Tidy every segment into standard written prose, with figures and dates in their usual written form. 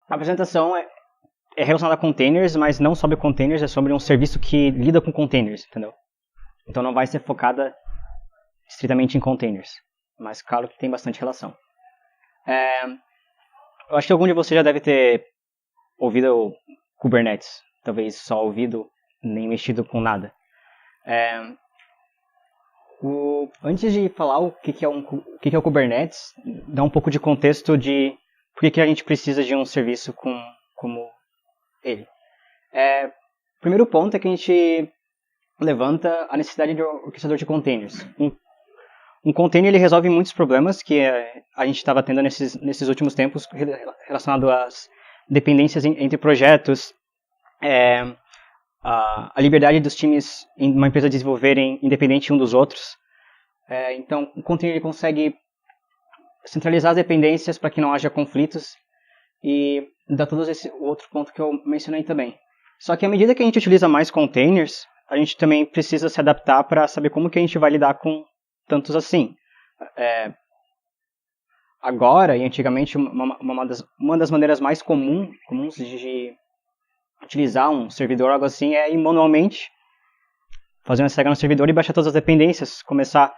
A apresentação é relacionada a containers, mas não sobre containers, é sobre um serviço que lida com containers, entendeu? Então não vai ser focada estritamente em containers, mas claro que tem bastante relação. Eu acho que algum de vocês já deve ter ouvido o Kubernetes, talvez só ouvido, nem mexido com nada. Antes de falar o que é o Kubernetes, dá um pouco de contexto de por que a gente precisa de um serviço como ele. O primeiro ponto é que a gente levanta a necessidade de um orquestrador de containers. Um container ele resolve muitos problemas que a gente estava tendo nesses últimos tempos relacionado às dependências entre projetos, a liberdade dos times em uma empresa desenvolverem independente um dos outros. Então, o container ele consegue centralizar as dependências para que não haja conflitos e dá todo esse outro ponto que eu mencionei também. Só que à medida que a gente utiliza mais containers, a gente também precisa se adaptar para saber como que a gente vai lidar com tantos assim. Agora e antigamente, uma das maneiras mais comuns de utilizar um servidor ou algo assim é ir manualmente, fazer uma descarga no servidor e baixar todas as dependências, começar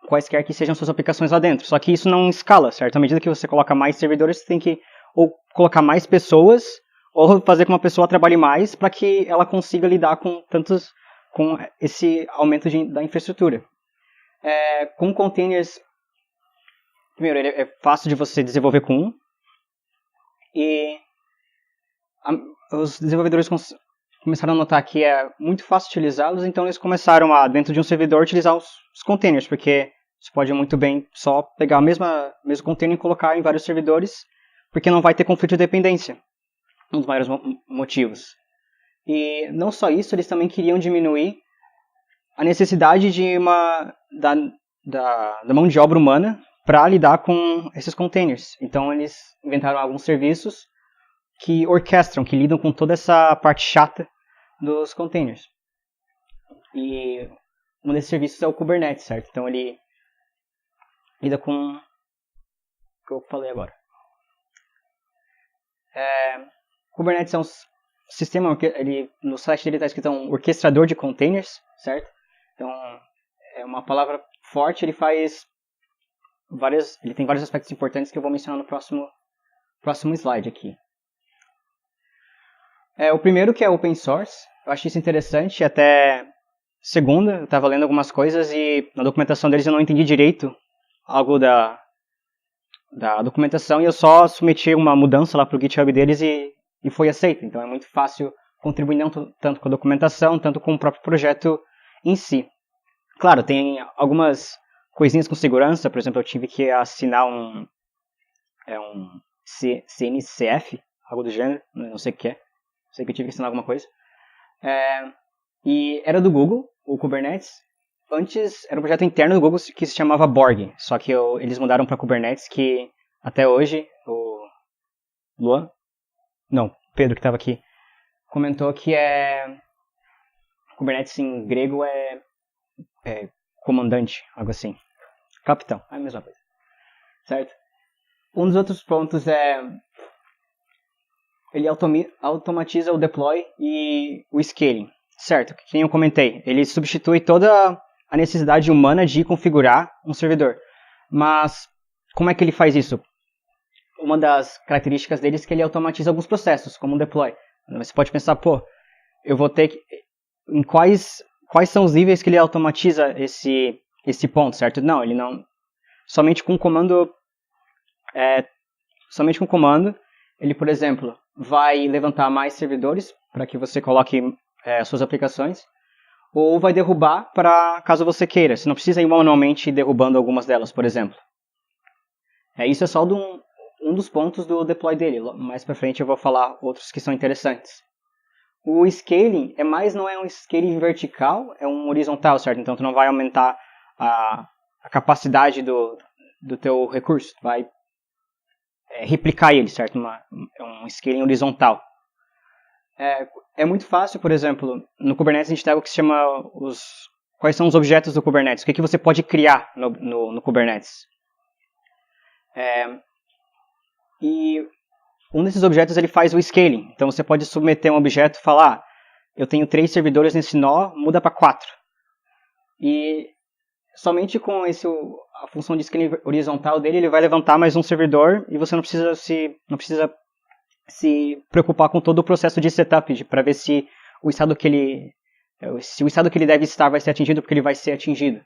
quaisquer que sejam suas aplicações lá dentro. Só que isso não escala, certo? À medida que você coloca mais servidores, você tem que ou colocar mais pessoas ou fazer com que uma pessoa trabalhe mais para que ela consiga lidar com esse aumento da infraestrutura. Com containers, primeiro, ele é fácil de você desenvolver com um, e os desenvolvedores começaram a notar que é muito fácil utilizá-los, então eles começaram a, dentro de um servidor, utilizar os containers, porque você pode muito bem só pegar o mesmo container e colocar em vários servidores, porque não vai ter conflito de dependência, um dos maiores motivos. E não só isso, eles também queriam diminuir a necessidade da mão de obra humana para lidar com esses containers. Então eles inventaram alguns serviços que orquestram, que lidam com toda essa parte chata dos containers. E um desses serviços é o Kubernetes, certo? Então ele lida com o que eu falei agora. Kubernetes é um sistema, no site dele está escrito um orquestrador de containers, certo? Então é uma palavra forte, ele tem vários aspectos importantes que eu vou mencionar no próximo slide aqui. O primeiro que é open source, eu achei isso interessante, até segunda eu estava lendo algumas coisas e na documentação deles eu não entendi direito algo da documentação e eu só submeti uma mudança lá para o GitHub deles e foi aceito. Então é muito fácil contribuir não tanto com a documentação, tanto com o próprio projeto em si. Claro, tem algumas coisinhas com segurança, por exemplo, eu tive que assinar um CNCF, algo do gênero, não sei o que é. Sei que eu tive que assinar alguma coisa. E era do Google, o Kubernetes. Antes era um projeto interno do Google que se chamava Borg. Só que eles mudaram para Kubernetes, que até hoje o Luan, não, Pedro que estava aqui, comentou que Kubernetes em grego é comandante, algo assim. Capitão, é a mesma coisa. Certo? Um dos outros pontos ele automatiza o deploy e o scaling, certo? Que nem eu comentei, ele substitui toda a necessidade humana de configurar um servidor. Mas como é que ele faz isso? Uma das características dele é que ele automatiza alguns processos, como o deploy. Você pode pensar, eu vou ter que... Em quais são os níveis que ele automatiza esse ponto, certo? Não, ele não... Somente com comando, ele, por exemplo, vai levantar mais servidores para que você coloque suas aplicações, ou vai derrubar para caso você queira. Você não precisa ir manualmente derrubando algumas delas, por exemplo. Isso é só um dos pontos do deploy dele. Mais para frente eu vou falar outros que são interessantes. O scaling não é um scaling vertical, é um horizontal, certo? Então tu não vai aumentar a capacidade do teu recurso, tu vai replicar ele, certo? É um scaling horizontal. É muito fácil, por exemplo, no Kubernetes a gente tem algo que se chama quais são os objetos do Kubernetes, o que você pode criar no Kubernetes. E um desses objetos ele faz o scaling. Então você pode submeter um objeto e falar, eu tenho 3 servidores nesse nó, muda para 4. E somente com a função de scaling horizontal dele, ele vai levantar mais um servidor e você não precisa se preocupar com todo o processo de setup para ver se o estado que ele deve estar vai ser atingido, porque ele vai ser atingido.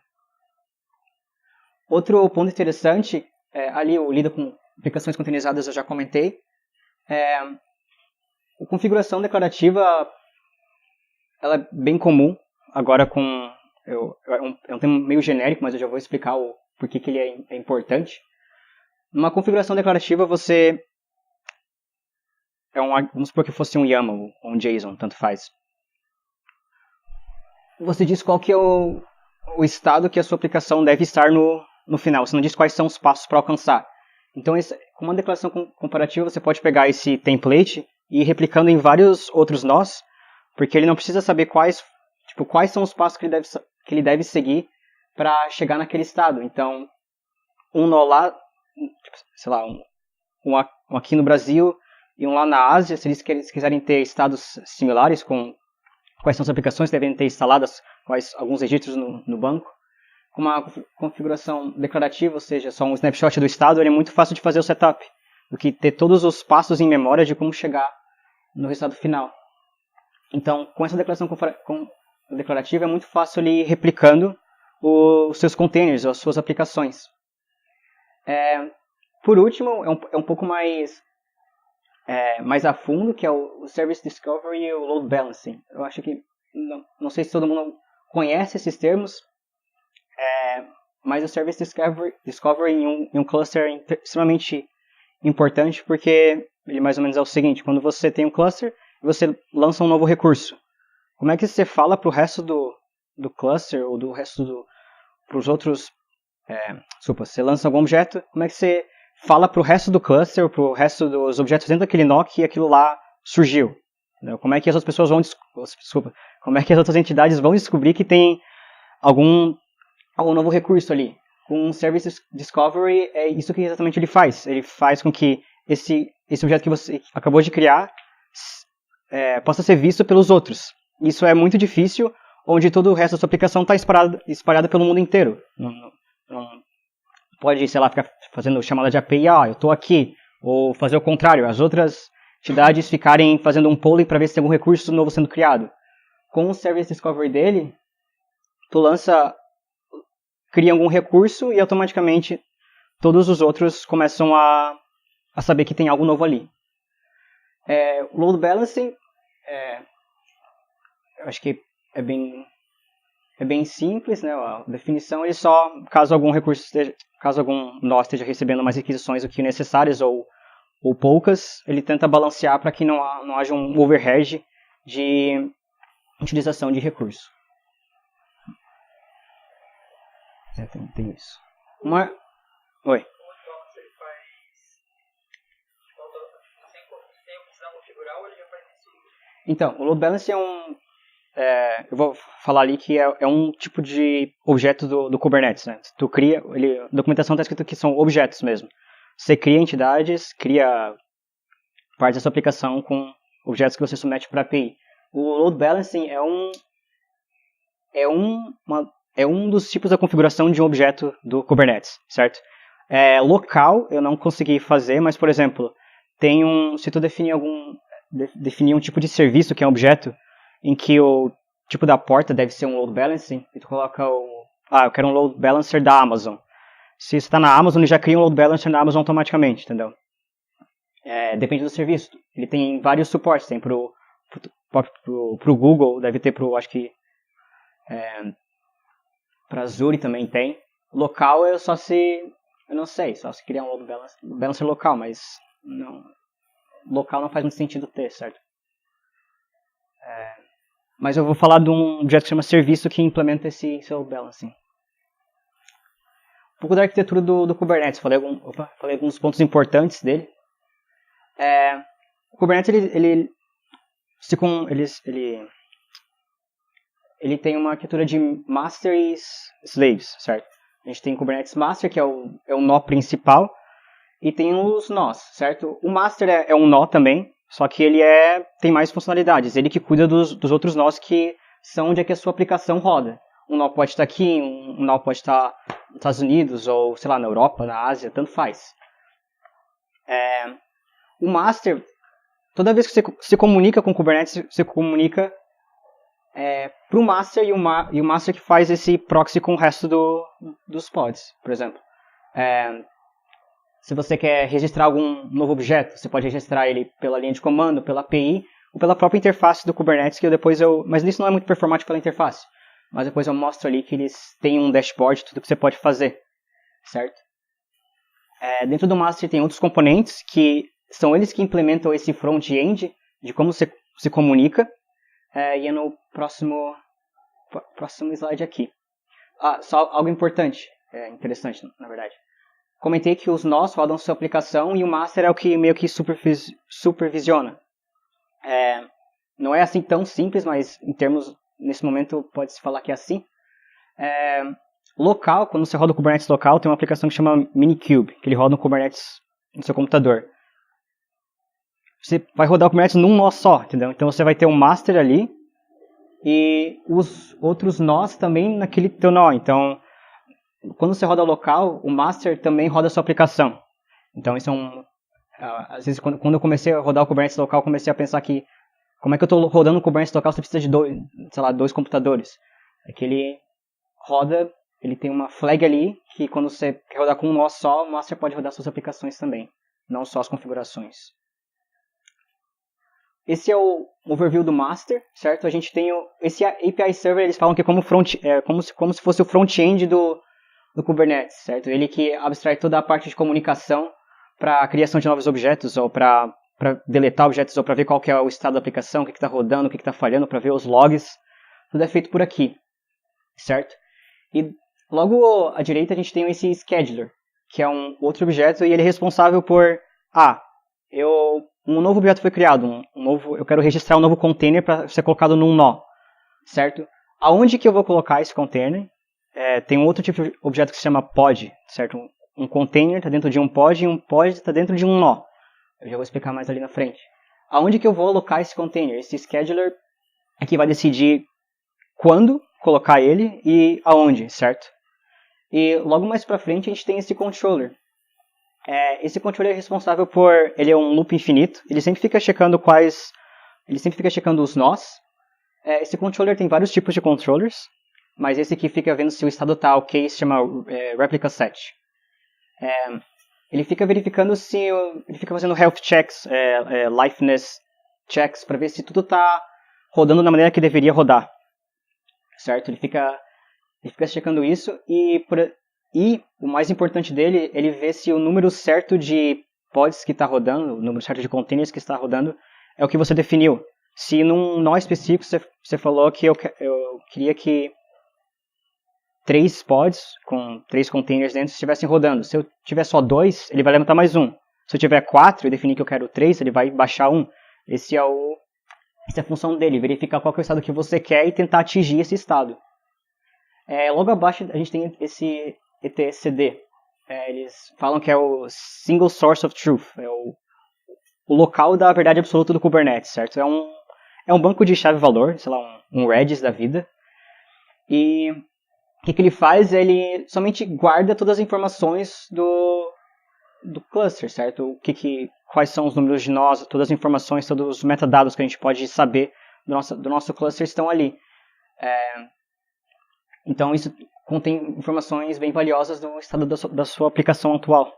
Outro ponto interessante, ali o lida com aplicações containerizadas eu já comentei, a configuração declarativa ela é bem comum, agora é um tema meio genérico, mas eu já vou explicar o porquê que ele é importante. Numa configuração declarativa você vamos supor que fosse um YAML ou um JSON, tanto faz. Você diz qual que é o estado que a sua aplicação deve estar no final. Você não diz quais são os passos para alcançar. Então, com uma declaração comparativa, você pode pegar esse template e ir replicando em vários outros nós, porque ele não precisa saber quais são os passos que ele deve seguir para chegar naquele estado. Então, um nó lá, sei lá, um aqui no Brasil e um lá na Ásia, se eles quiserem ter estados similares com quais são as aplicações que devem ter instaladas, alguns registros no banco. Com uma configuração declarativa, ou seja, só um snapshot do estado, ele é muito fácil de fazer o setup, do que ter todos os passos em memória de como chegar no resultado final. Então, com essa declaração declarativa, é muito fácil ele ir replicando os seus containers, ou as suas aplicações. Por último, é um pouco mais a fundo, que é o Service Discovery e o Load Balancing. Eu acho que, não sei se todo mundo conhece esses termos, mas o Service Discovery em um cluster é extremamente importante, porque ele mais ou menos é o seguinte: quando você tem um cluster, você lança um novo recurso. Como é que você fala para o resto do cluster, ou do resto para os outros... você lança algum objeto, como é que você fala para o resto do cluster, para o resto dos objetos dentro daquele nó que aquilo lá surgiu? Como é que as outras pessoas como é que as outras entidades vão descobrir que tem algum novo recurso ali? Com o Service Discovery, é isso que exatamente ele faz. Ele faz com que esse objeto que você acabou de criar possa ser visto pelos outros. Isso é muito difícil, onde todo o resto da sua aplicação está espalhada pelo mundo inteiro. Não pode, sei lá, ficar fazendo chamada de API, eu estou aqui, ou fazer o contrário, as outras entidades ficarem fazendo um polling para ver se tem algum recurso novo sendo criado. Com o Service Discovery dele, tu cria algum recurso e automaticamente todos os outros começam a saber que tem algo novo ali. O Load Balancing, eu acho que é bem simples, né? A definição é só caso algum nó esteja recebendo mais requisições do que necessárias ou poucas, ele tenta balancear para que não haja um overhead de utilização de recurso. Tem isso. Oi. Então, o Load Balancing eu vou falar ali que é um tipo de objeto do Kubernetes, né? Tu cria, a documentação está escrito que são objetos mesmo. Você cria entidades, cria parte da sua aplicação com objetos que você submete para a API. O Load Balancing é um dos tipos da configuração de um objeto do Kubernetes, certo? Local eu não consegui fazer, mas, por exemplo, se tu definir um tipo de serviço que é um objeto, em que o tipo da porta deve ser um load balancing, e tu coloca eu quero um load balancer da Amazon. Se você está na Amazon, ele já cria um load balancer na Amazon automaticamente, entendeu? Depende do serviço. Ele tem vários suportes, tem pro Google, deve ter acho que para Azure também tem. Local eu não sei, só se criar um load balancer local, mas local não faz muito sentido ter, certo? Mas eu vou falar de um objeto que se chama serviço que implementa esse load balancing. Um pouco da arquitetura do Kubernetes, falei alguns pontos importantes dele. O Kubernetes ele tem uma arquitetura de master e slaves, certo? A gente tem o Kubernetes Master, que é o nó principal, e tem os nós, certo? O master é um nó também, só que ele tem mais funcionalidades. Ele que cuida dos outros nós que são onde é que a sua aplicação roda. Um nó pode estar aqui, um nó pode estar nos Estados Unidos, ou sei lá, na Europa, na Ásia, tanto faz. O master, toda vez que você se comunica com o Kubernetes, você comunica para o master e o master que faz esse proxy com o resto dos pods, por exemplo. Se você quer registrar algum novo objeto, você pode registrar ele pela linha de comando, pela API, ou pela própria interface do Kubernetes, que mas isso não é muito performante pela interface. Mas depois eu mostro ali que eles têm um dashboard de tudo que você pode fazer, certo? Dentro do master tem outros componentes que são eles que implementam esse front-end de como você se comunica. E é no próximo slide aqui. Só algo importante, interessante na verdade. Comentei que os nós rodam sua aplicação e o master é o que meio que supervisiona. Não é assim tão simples, mas nesse momento pode-se falar que é assim. Local, quando você roda o Kubernetes local, tem uma aplicação que chama Minikube, que ele roda no Kubernetes no seu computador. Você vai rodar o Kubernetes num nó só, entendeu? Então você vai ter um master ali e os outros nós também naquele teu nó. Então, quando você roda local, o master também roda a sua aplicação. Então, isso às vezes, quando eu comecei a rodar o Kubernetes local, eu comecei a pensar que como é que eu estou rodando o Kubernetes local se você precisa de dois computadores? É que ele roda, ele tem uma flag ali, que quando você quer rodar com um nó só, o master pode rodar suas aplicações também, não só as configurações. Esse é o overview do master, certo? A gente tem esse API Server, eles falam que é como se fosse o front-end do Kubernetes, certo? Ele que abstrai toda a parte de comunicação para a criação de novos objetos, ou para deletar objetos, ou para ver qual que é o estado da aplicação, o que está rodando, o que está falhando, para ver os logs. Tudo é feito por aqui, certo? E logo à direita a gente tem esse Scheduler, que é um outro objeto, e ele é responsável por... um novo objeto foi criado, eu quero registrar um novo container para ser colocado num nó, certo? Aonde que eu vou colocar esse container? Tem um outro tipo de objeto que se chama pod, certo? Um container está dentro de um pod e um pod está dentro de um nó. Eu já vou explicar mais ali na frente. Aonde que eu vou alocar esse container? Esse scheduler é que vai decidir quando colocar ele e aonde, certo? E logo mais para frente a gente tem esse controller. Esse controller é responsável ele é um loop infinito, ele sempre fica checando os nós. Esse controller tem vários tipos de controllers, mas esse que fica vendo se o estado está ok se chama replica set. Ele fica verificando ele fica fazendo health checks, liveness checks, para ver se tudo está rodando da maneira que deveria rodar, certo? Ele fica checando isso e o mais importante dele, ele vê se o número certo de pods que está rodando, o número certo de containers que está rodando, é o que você definiu. Se num nó específico você falou que eu queria que 3 pods com 3 containers dentro estivessem rodando. Se eu tiver só 2, ele vai levantar mais um. Se eu tiver 4 e definir que eu quero 3, ele vai baixar um. Essa é a função dele, verificar qual que é o estado que você quer e tentar atingir esse estado. Logo abaixo a gente tem esse etcd. Eles falam que é o Single Source of Truth, é o local da verdade absoluta do Kubernetes, certo? É um banco de chave-valor, sei lá, um Redis da vida. E o que ele faz? Ele somente guarda todas as informações do cluster, certo? Quais são os números de nós, todas as informações, todos os metadados que a gente pode saber do nosso cluster estão ali. Então isso contém informações bem valiosas do estado da sua aplicação atual,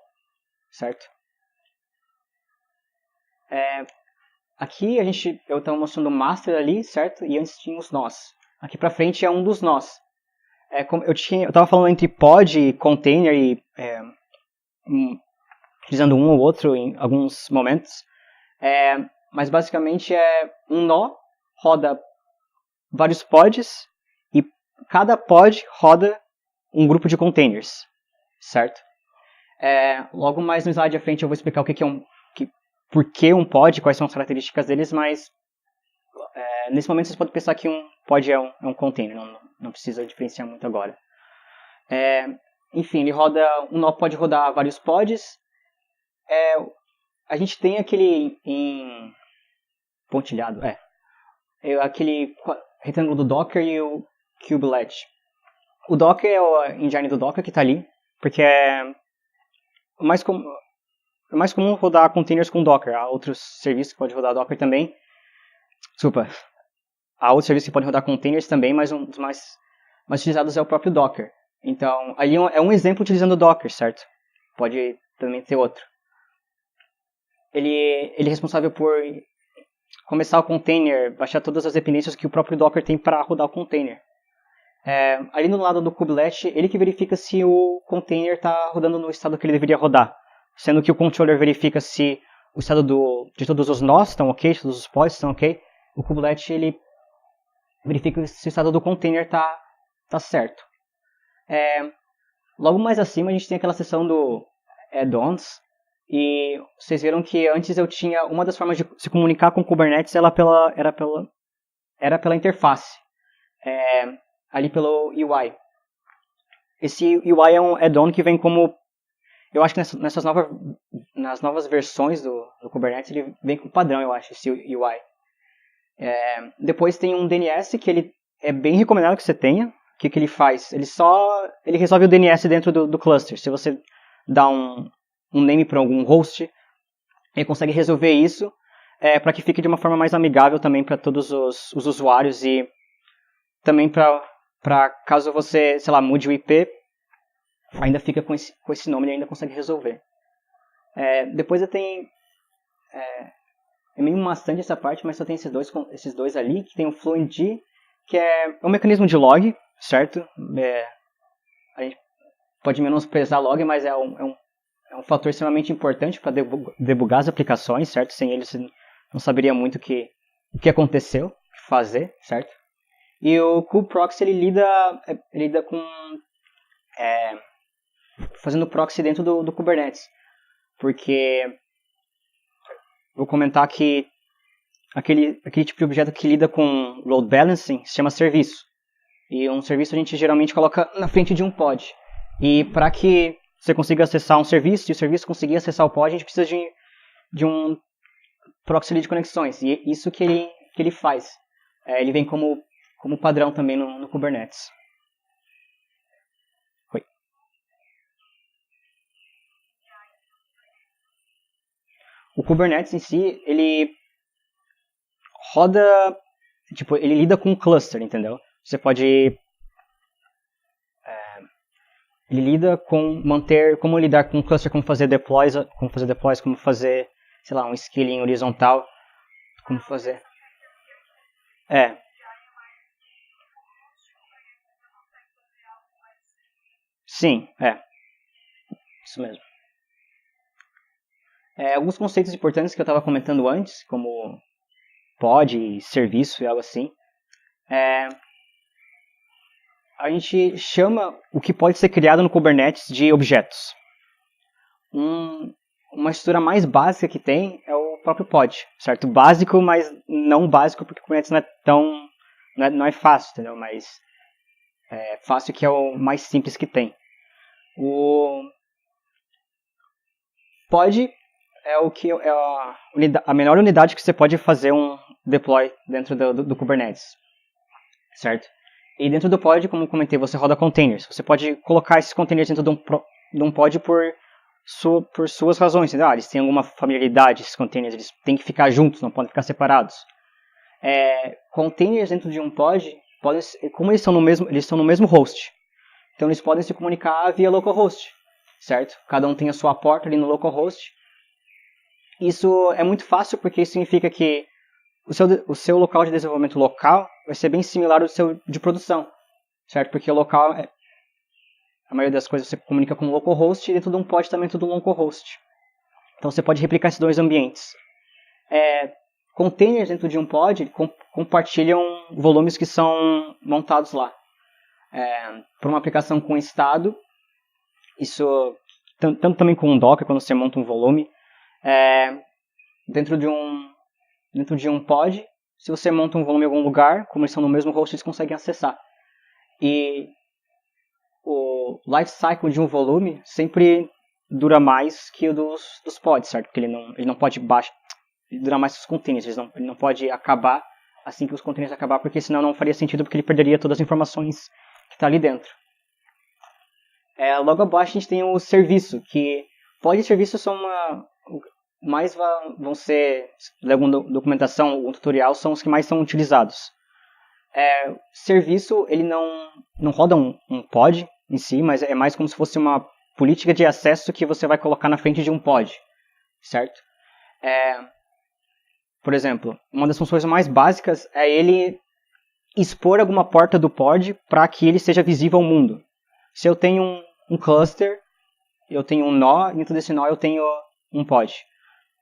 certo? Aqui eu estava mostrando o master ali, certo? E antes tinha os nós. Aqui para frente é um dos nós. Eu estava falando entre pod e container e utilizando um ou outro em alguns momentos. Mas basicamente um nó roda vários pods e cada pod roda um grupo de containers, certo? Logo mais no slide à frente eu vou explicar por que um pod, quais são as características deles, mas nesse momento vocês podem pensar que um pod é um container, não precisa diferenciar muito agora. Enfim, um nó pode rodar vários pods, A gente tem aquele em pontilhado, aquele retângulo do Docker e o kubelet. O Docker é o engine do Docker que está ali, porque é mais comum rodar containers com Docker. Há outros serviços que podem rodar Docker também. Desculpa. Há outros serviços que podem rodar containers também, mas um dos mais utilizados é o próprio Docker. Então, ali é um exemplo utilizando o Docker, certo? Pode também ter outro. Ele é responsável por começar o container, baixar todas as dependências que o próprio Docker tem para rodar o container. Ali no lado do kubelet, ele que verifica se o container está rodando no estado que ele deveria rodar. Sendo que o controller verifica se o estado de todos os nós estão ok, todos os pods estão ok. O kubelet ele verifica se o estado do container está certo. Logo mais acima a gente tem aquela seção do add-ons. E vocês viram que antes eu tinha uma das formas de se comunicar com o Kubernetes era pela interface. Ali pelo UI. Esse UI é um add-on que vem como... Eu acho que nas novas versões do Kubernetes ele vem com padrão, eu acho, esse UI. Depois tem um DNS que ele é bem recomendado que você tenha. O que ele faz? Ele resolve o DNS dentro do cluster. Se você dá um name para algum host, ele consegue resolver isso para que fique de uma forma mais amigável também para todos os usuários e também para caso você, sei lá, mude o IP, ainda fica com esse nome e ainda consegue resolver. Depois eu tenho... É meio maçante essa parte, mas só tem esses dois ali, que tem o Fluentd, que é um mecanismo de log, certo? A gente pode menosprezar log, mas é um fator extremamente importante para debugar as aplicações, certo? Sem ele você não saberia muito o que aconteceu, o que fazer, certo? E o kubeproxy ele lida com fazendo proxy dentro do Kubernetes, porque vou comentar que aquele tipo de objeto que lida com load balancing se chama serviço. E um serviço a gente geralmente coloca na frente de um pod. E para que você consiga acessar um serviço e o serviço conseguir acessar o pod, a gente precisa de um proxy de conexões. E isso que ele faz. Ele vem como padrão também no Kubernetes. Oi. O Kubernetes em si, ele roda, ele lida com o cluster, entendeu? Você pode... ele lida com como lidar com o cluster, como fazer deploys, como fazer, sei lá, um scaling horizontal, como fazer... Sim, isso mesmo. Alguns conceitos importantes que eu estava comentando antes, como pod, serviço e algo assim. A gente chama o que pode ser criado no Kubernetes de objetos. Uma estrutura mais básica que tem é o próprio pod, certo? Básico, mas não básico porque o Kubernetes não é tão... não é fácil, entendeu? Mas é fácil que é o mais simples que tem. O pod é a menor unidade que você pode fazer um deploy dentro do Kubernetes, certo? E dentro do pod, como eu comentei, você roda containers. Você pode colocar esses containers dentro de um pod por suas razões. Entendeu? Eles têm alguma familiaridade, esses containers, eles têm que ficar juntos, não podem ficar separados. Containers dentro de um pod, como eles estão no mesmo host, então eles podem se comunicar via localhost, certo? Cada um tem a sua porta ali no localhost. Isso é muito fácil porque isso significa que o seu local de desenvolvimento local vai ser bem similar ao seu de produção, certo? Porque o local, a maioria das coisas você comunica com o localhost e dentro de um pod também tudo localhost. Então você pode replicar esses dois ambientes. Containers dentro de um pod compartilham volumes que são montados lá. Para uma aplicação com estado, isso tanto também com um Docker, quando você monta um volume, dentro de um pod, se você monta um volume em algum lugar, como eles estão no mesmo host, eles conseguem acessar. E o lifecycle de um volume sempre dura mais que o dos pods, certo? Porque ele não pode ele dura mais que os containers, ele não pode acabar assim que os containers acabar, porque senão não faria sentido, porque ele perderia todas as informações que está ali dentro. Logo abaixo a gente tem o serviço, que pod e serviço são vão ser, segundo documentação, algum tutorial, são os que mais são utilizados. Serviço, ele não roda um pod em si, mas é mais como se fosse uma política de acesso que você vai colocar na frente de um pod, certo? Por exemplo, uma das funções mais básicas é ele expor alguma porta do pod para que ele seja visível ao mundo. Se eu tenho um cluster, eu tenho um nó, dentro desse nó eu tenho um pod.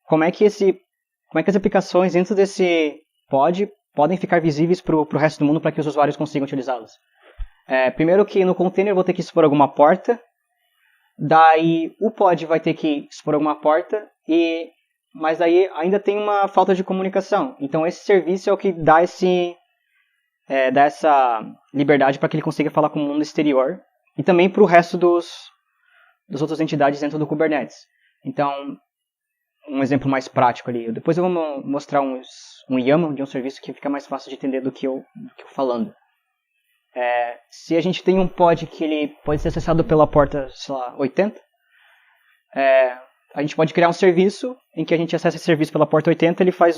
Como é que as aplicações dentro desse pod podem ficar visíveis para o resto do mundo para que os usuários consigam utilizá-las? Primeiro que no container eu vou ter que expor alguma porta, daí o pod vai ter que expor alguma porta, mas aí ainda tem uma falta de comunicação. Então esse serviço é o que dá essa liberdade para que ele consiga falar com o mundo exterior e também para o resto das outras entidades dentro do Kubernetes. Então, um exemplo mais prático ali. Depois eu vou mostrar um YAML de um serviço que fica mais fácil de entender do que eu falando. Se a gente tem um pod que ele pode ser acessado pela porta, sei lá, 80, a gente pode criar um serviço em que a gente acessa esse serviço pela porta 80, ele vai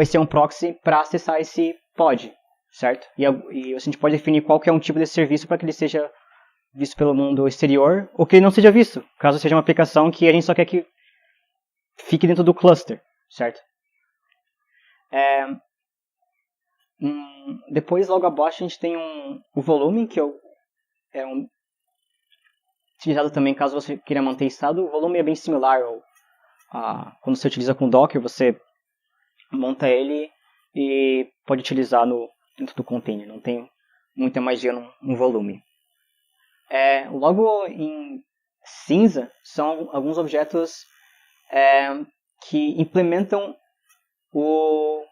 ser um proxy para acessar esse pod, certo? E a gente pode definir qual que é um tipo desse serviço para que ele seja visto pelo mundo exterior, ou que ele não seja visto, caso seja uma aplicação que a gente só quer que fique dentro do cluster, certo? Depois, logo abaixo, a gente tem o volume, que é utilizado também caso você queira manter estado. O volume é bem similar quando você utiliza com Docker, você monta ele e pode utilizar dentro do container, não tem muita magia no volume. Logo em cinza são alguns objetos que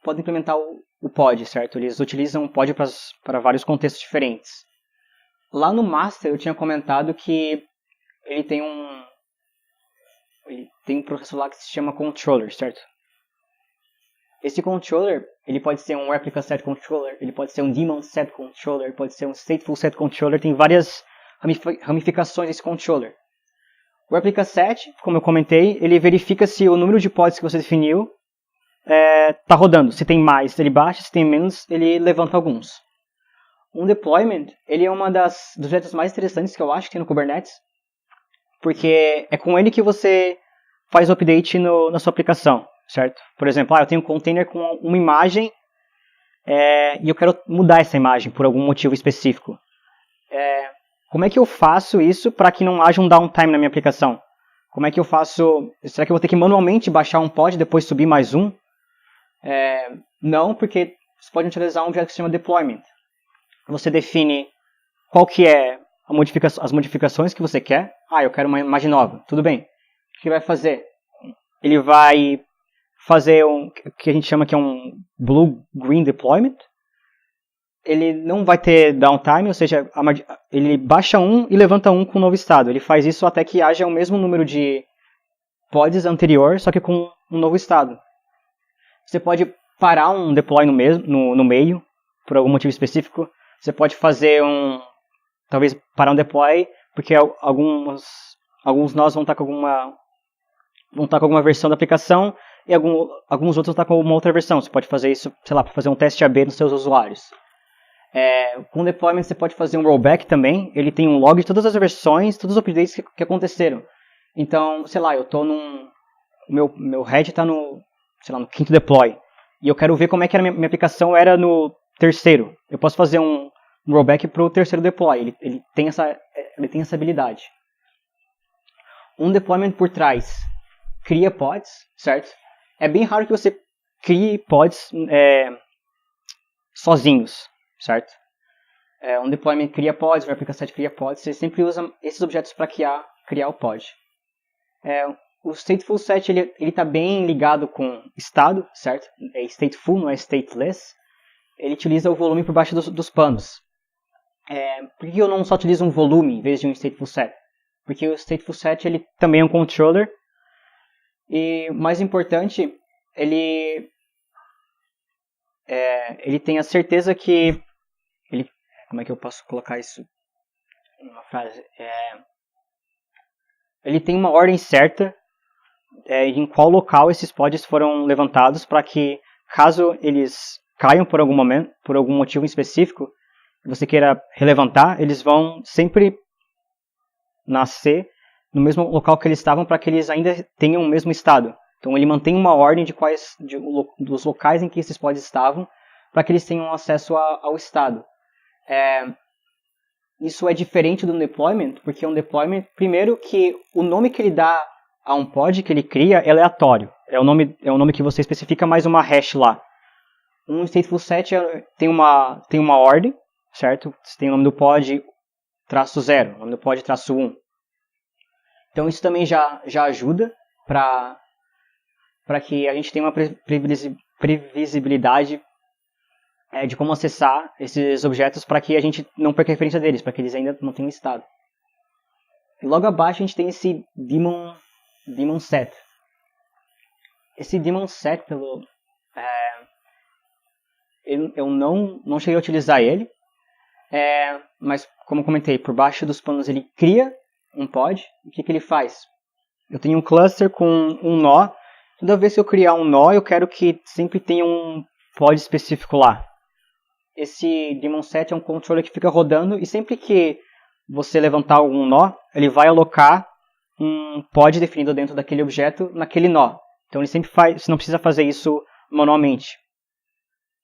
podem implementar o pod, certo? Eles utilizam o pod para vários contextos diferentes. Lá no master eu tinha comentado que ele tem um processador lá que se chama controller, certo? Esse controller, ele pode ser um replica set controller, ele pode ser um daemon set controller, pode ser um stateful set controller, tem várias ramificações desse controller. O replica set, como eu comentei, ele verifica se o número de pods que você definiu está rodando. Se tem mais, ele baixa, se tem menos, ele levanta alguns. Um deployment, ele é uma dos objetos mais interessantes que eu acho que tem no Kubernetes, porque é com ele que você faz o update na sua aplicação, certo? Por exemplo, eu tenho um container com uma imagem e eu quero mudar essa imagem por algum motivo específico. Como é que eu faço isso para que não haja um downtime na minha aplicação? Como é que eu faço... Será que eu vou ter que manualmente baixar um pod e depois subir mais um? Não, porque você pode utilizar um objeto que se chama deployment. Você define qual que é as modificações que você quer. Eu quero uma imagem nova. Tudo bem. O que ele vai fazer? Ele vai fazer o que a gente chama que é um blue-green deployment. Ele não vai ter downtime, ou seja, ele baixa um e levanta um com um novo estado. Ele faz isso até que haja o mesmo número de pods anterior, só que com um novo estado. Você pode parar um deploy no meio, por algum motivo específico. Você pode fazer talvez parar um deploy, porque alguns nós vão estar com alguma versão da aplicação e alguns outros vão estar com uma outra versão. Você pode fazer isso, sei lá, para fazer um teste AB nos seus usuários. Com o deployment você pode fazer um rollback também. Ele tem um log de todas as versões, todos os updates que aconteceram. Então, sei lá, eu estou meu head está no 5º deploy. E eu quero ver como é que a minha aplicação era no 3º. Eu posso fazer um rollback para o 3º deploy. Ele tem essa habilidade. Um deployment por trás cria pods, certo? É bem raro que você crie pods sozinhos, certo? Um deployment cria pods, um replica set cria pods. Você sempre usa esses objetos para criar o pod. O stateful set ele está bem ligado com estado, certo? É stateful, não é stateless. Ele utiliza o volume por baixo dos panos. Por que eu não só utilizo um volume em vez de um stateful set? porque o stateful set ele também é um controller. E mais importante, ele tem a certeza que como é que eu posso colocar isso em uma frase? Ele tem uma ordem certa em qual local esses pods foram levantados para que, caso eles caiam por algum momento, por algum motivo específico, você queira relevantar, eles vão sempre nascer no mesmo local que eles estavam para que eles ainda tenham o mesmo estado. Então ele mantém uma ordem dos locais em que esses pods estavam para que eles tenham acesso ao estado. Isso é diferente do deployment, porque um deployment, primeiro que o nome que ele dá a um pod que ele cria é aleatório. É o nome que você especifica mais uma hash lá. Um stateful set tem uma ordem, certo? Você tem o nome do pod -0, o nome do pod -1. Então isso também já ajuda para que a gente tenha uma previsibilidade de como acessar esses objetos para que a gente não perca a referência deles, para que eles ainda não tenham estado. E logo abaixo a gente tem esse daemon set. Esse daemon set, eu não cheguei a utilizar ele, mas como comentei, por baixo dos panos ele cria um pod. O que ele faz? Eu tenho um cluster com um nó. Toda vez que eu criar um nó, eu quero que sempre tenha um pod específico lá. Esse daemon set é um controller que fica rodando e sempre que você levantar algum nó, ele vai alocar um pod definido dentro daquele objeto naquele nó. Então ele sempre faz, você não precisa fazer isso manualmente,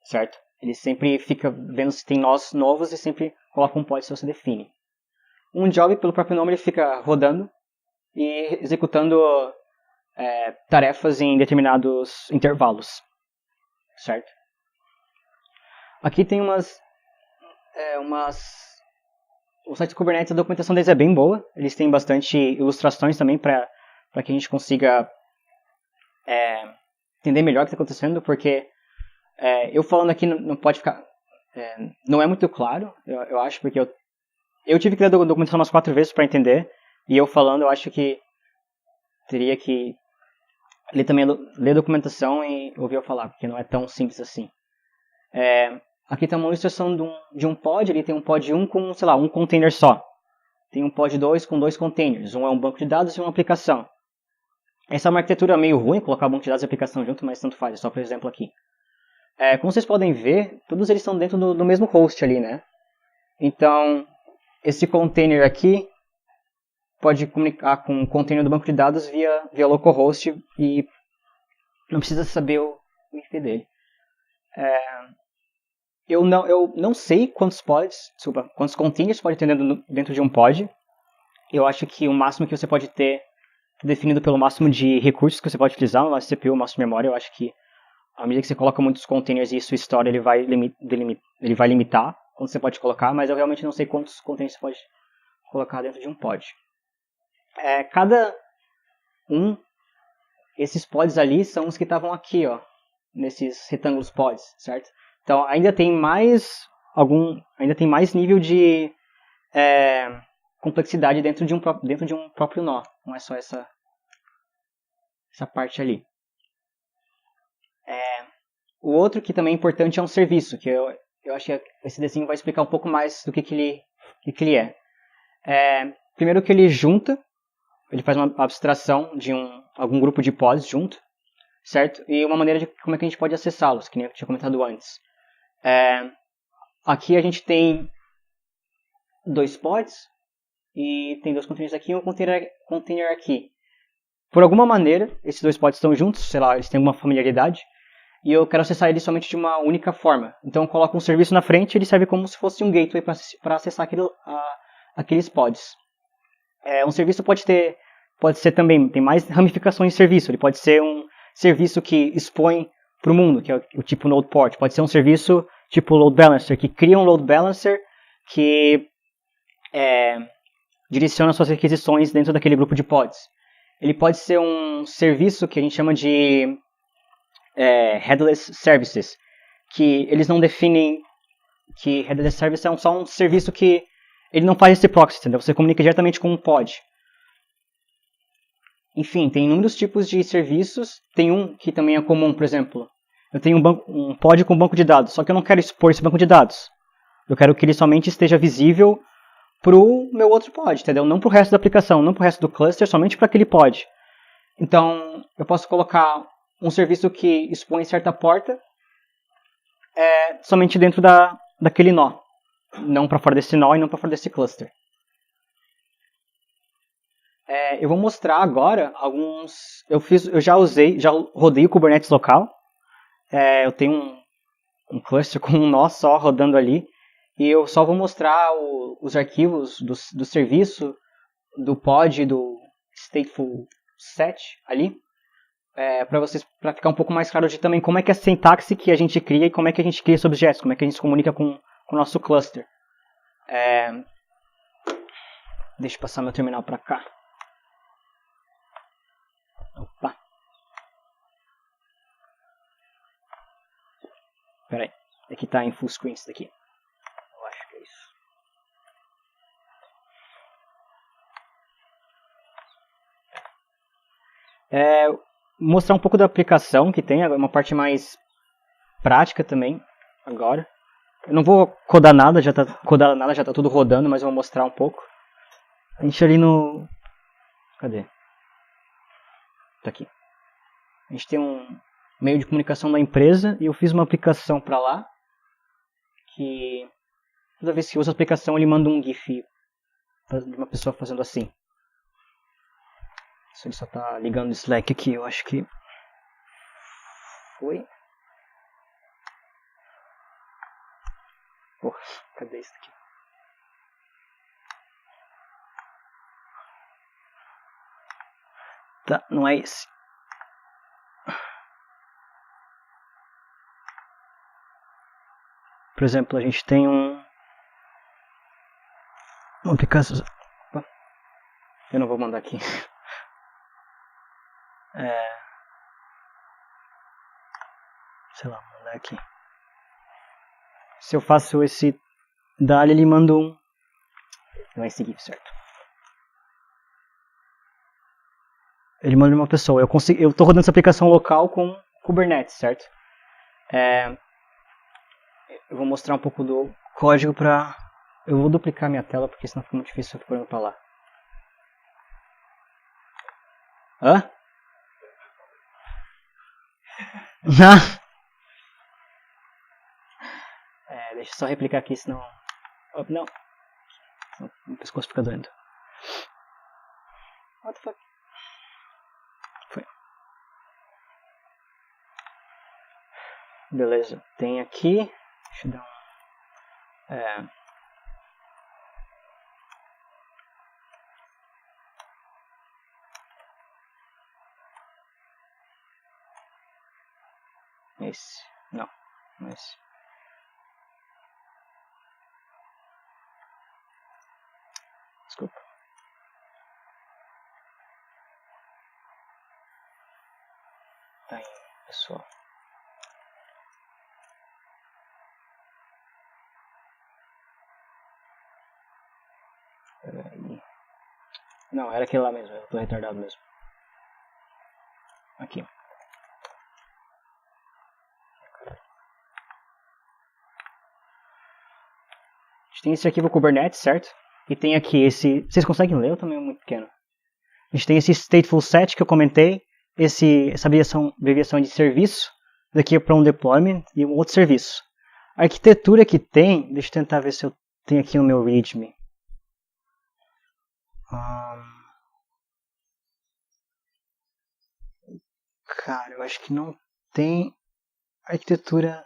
certo? Ele sempre fica vendo se tem nós novos e sempre coloca um pod se você define. Um job, pelo próprio nome, ele fica rodando e executando tarefas em determinados intervalos, certo? Aqui tem o site do Kubernetes, a documentação deles é bem boa. Eles têm bastante ilustrações também para que a gente consiga entender melhor o que está acontecendo, porque eu falando aqui não pode ficar... não é muito claro, eu acho, porque eu tive que ler a documentação umas 4 vezes para entender, e eu falando, eu acho que teria que ler a documentação e ouvir eu falar, porque não é tão simples assim. Aqui tem uma ilustração de um pod, ele tem um pod 1 com, sei lá, um container só. Tem um pod 2 com 2 containers, um é um banco de dados e uma aplicação. Essa é uma arquitetura meio ruim, colocar banco de dados e aplicação junto, mas tanto faz, é só por exemplo aqui. Como vocês podem ver, todos eles estão dentro do mesmo host ali, né? Então, esse container aqui pode comunicar com o container do banco de dados via localhost e não precisa saber o IP dele. Eu não sei quantos containers pode ter dentro de um pod. Eu acho que o máximo que você pode ter definido pelo máximo de recursos que você pode utilizar, o máximo CPU, o máximo de memória. Eu acho que à medida que você coloca muitos containers e sua história, ele vai limitar quanto você pode colocar, mas eu realmente não sei quantos containers você pode colocar dentro de um pod. Cada esses pods ali são os que estavam aqui, ó, nesses retângulos pods, certo? Então ainda tem mais nível de complexidade dentro de um próprio nó. Não é só essa parte ali. O outro que também é importante é um serviço, que eu acho que esse desenho vai explicar um pouco mais do que ele é. Primeiro que ele junta, ele faz uma abstração de algum grupo de pods junto, certo? E uma maneira de como é que a gente pode acessá-los, que nem eu tinha comentado antes. Aqui a gente tem 2 pods e tem 2 containers aqui e um container aqui. Por alguma maneira, esses 2 pods estão juntos, sei lá, eles têm alguma familiaridade, e eu quero acessar eles somente de uma única forma. Então eu coloco um serviço na frente e ele serve como se fosse um gateway para acessar aqueles pods. Um serviço pode ser também, tem mais ramificações de serviço. Ele pode ser um serviço que expõe para o mundo, que é o tipo Node Port. Pode ser um serviço tipo Load Balancer, que cria um Load Balancer que direciona suas requisições dentro daquele grupo de pods. Ele pode ser um serviço que a gente chama de Headless Services, que eles não definem que Headless Service é só um serviço que ele não faz esse proxy, entendeu? Você comunica diretamente com um pod. Enfim, tem inúmeros tipos de serviços. Tem um que também é comum, por exemplo. Eu tenho um pod com banco de dados, só que eu não quero expor esse banco de dados. Eu quero que ele somente esteja visível para o meu outro pod, entendeu? Não para o resto da aplicação, não para o resto do cluster, somente para aquele pod. Então, eu posso colocar um serviço que expõe certa porta somente dentro daquele nó. Não para fora desse nó e não para fora desse cluster. Eu vou mostrar agora alguns... Eu já rodei o Kubernetes local. Eu tenho um cluster com um nó só rodando ali. E eu só vou mostrar os arquivos do serviço, do pod, do stateful set ali. Para ficar um pouco mais claro de também como é que é a sintaxe que a gente cria e como é que a gente cria esse objeto, como é que a gente se comunica com o nosso cluster. Deixa eu passar meu terminal para cá. Opa. Espera aí. Aqui está em full screen isso daqui. Eu acho que é isso. Mostrar um pouco da aplicação que tem, uma parte mais prática também, agora. Eu não vou codar nada, já está tudo rodando, mas eu vou mostrar um pouco. A gente ali no... Cadê? Tá aqui. A gente tem um meio de comunicação da empresa e eu fiz uma aplicação para lá que toda vez que usa a aplicação ele manda um GIF de uma pessoa fazendo assim. Se ele só tá ligando o Slack aqui, eu acho que foi. Porra, cadê isso aqui? Tá, não é esse. Por exemplo, a gente tem uma aplicação... Opa. Eu não vou mandar aqui. Sei lá, vou mandar aqui. Se eu faço esse DALI, ele manda um... Não é esse GIF, certo? Ele manda uma pessoa. Eu estou rodando essa aplicação local com Kubernetes, certo? Eu vou mostrar um pouco do código para... Eu vou duplicar minha tela porque senão fica muito difícil eu ficar olhando para lá. Hã? Não. Deixa eu só replicar aqui, senão... Oh, não. O pescoço fica doendo. What the fuck? Foi. Beleza. Tem aqui... Deixa eu dar um... Esse. Não. Esse. Desculpa. Tá aí, pessoal. Peraí. Não, era aquele lá mesmo. Eu tô retardado mesmo. Aqui. A gente tem esse arquivo Kubernetes, certo? E tem aqui esse... Vocês conseguem ler ou também é muito pequeno? A gente tem esse stateful set que eu comentei. Essa abreviação de serviço. Daqui é para um deployment e um outro serviço. A arquitetura que tem... Deixa eu tentar ver se eu tenho aqui no meu readme. Cara, eu acho que não tem arquitetura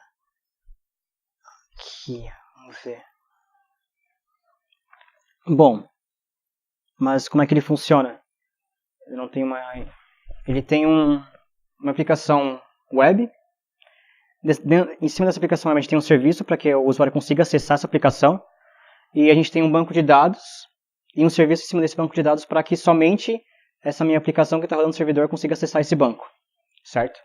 aqui. Vamos ver. Bom, mas como é que ele funciona? Ele tem uma aplicação web. Em cima dessa aplicação web a gente tem um serviço para que o usuário consiga acessar essa aplicação. E a gente tem um banco de dados e um serviço em cima desse banco de dados para que somente essa minha aplicação que está rodando no servidor consiga acessar esse banco. Certo?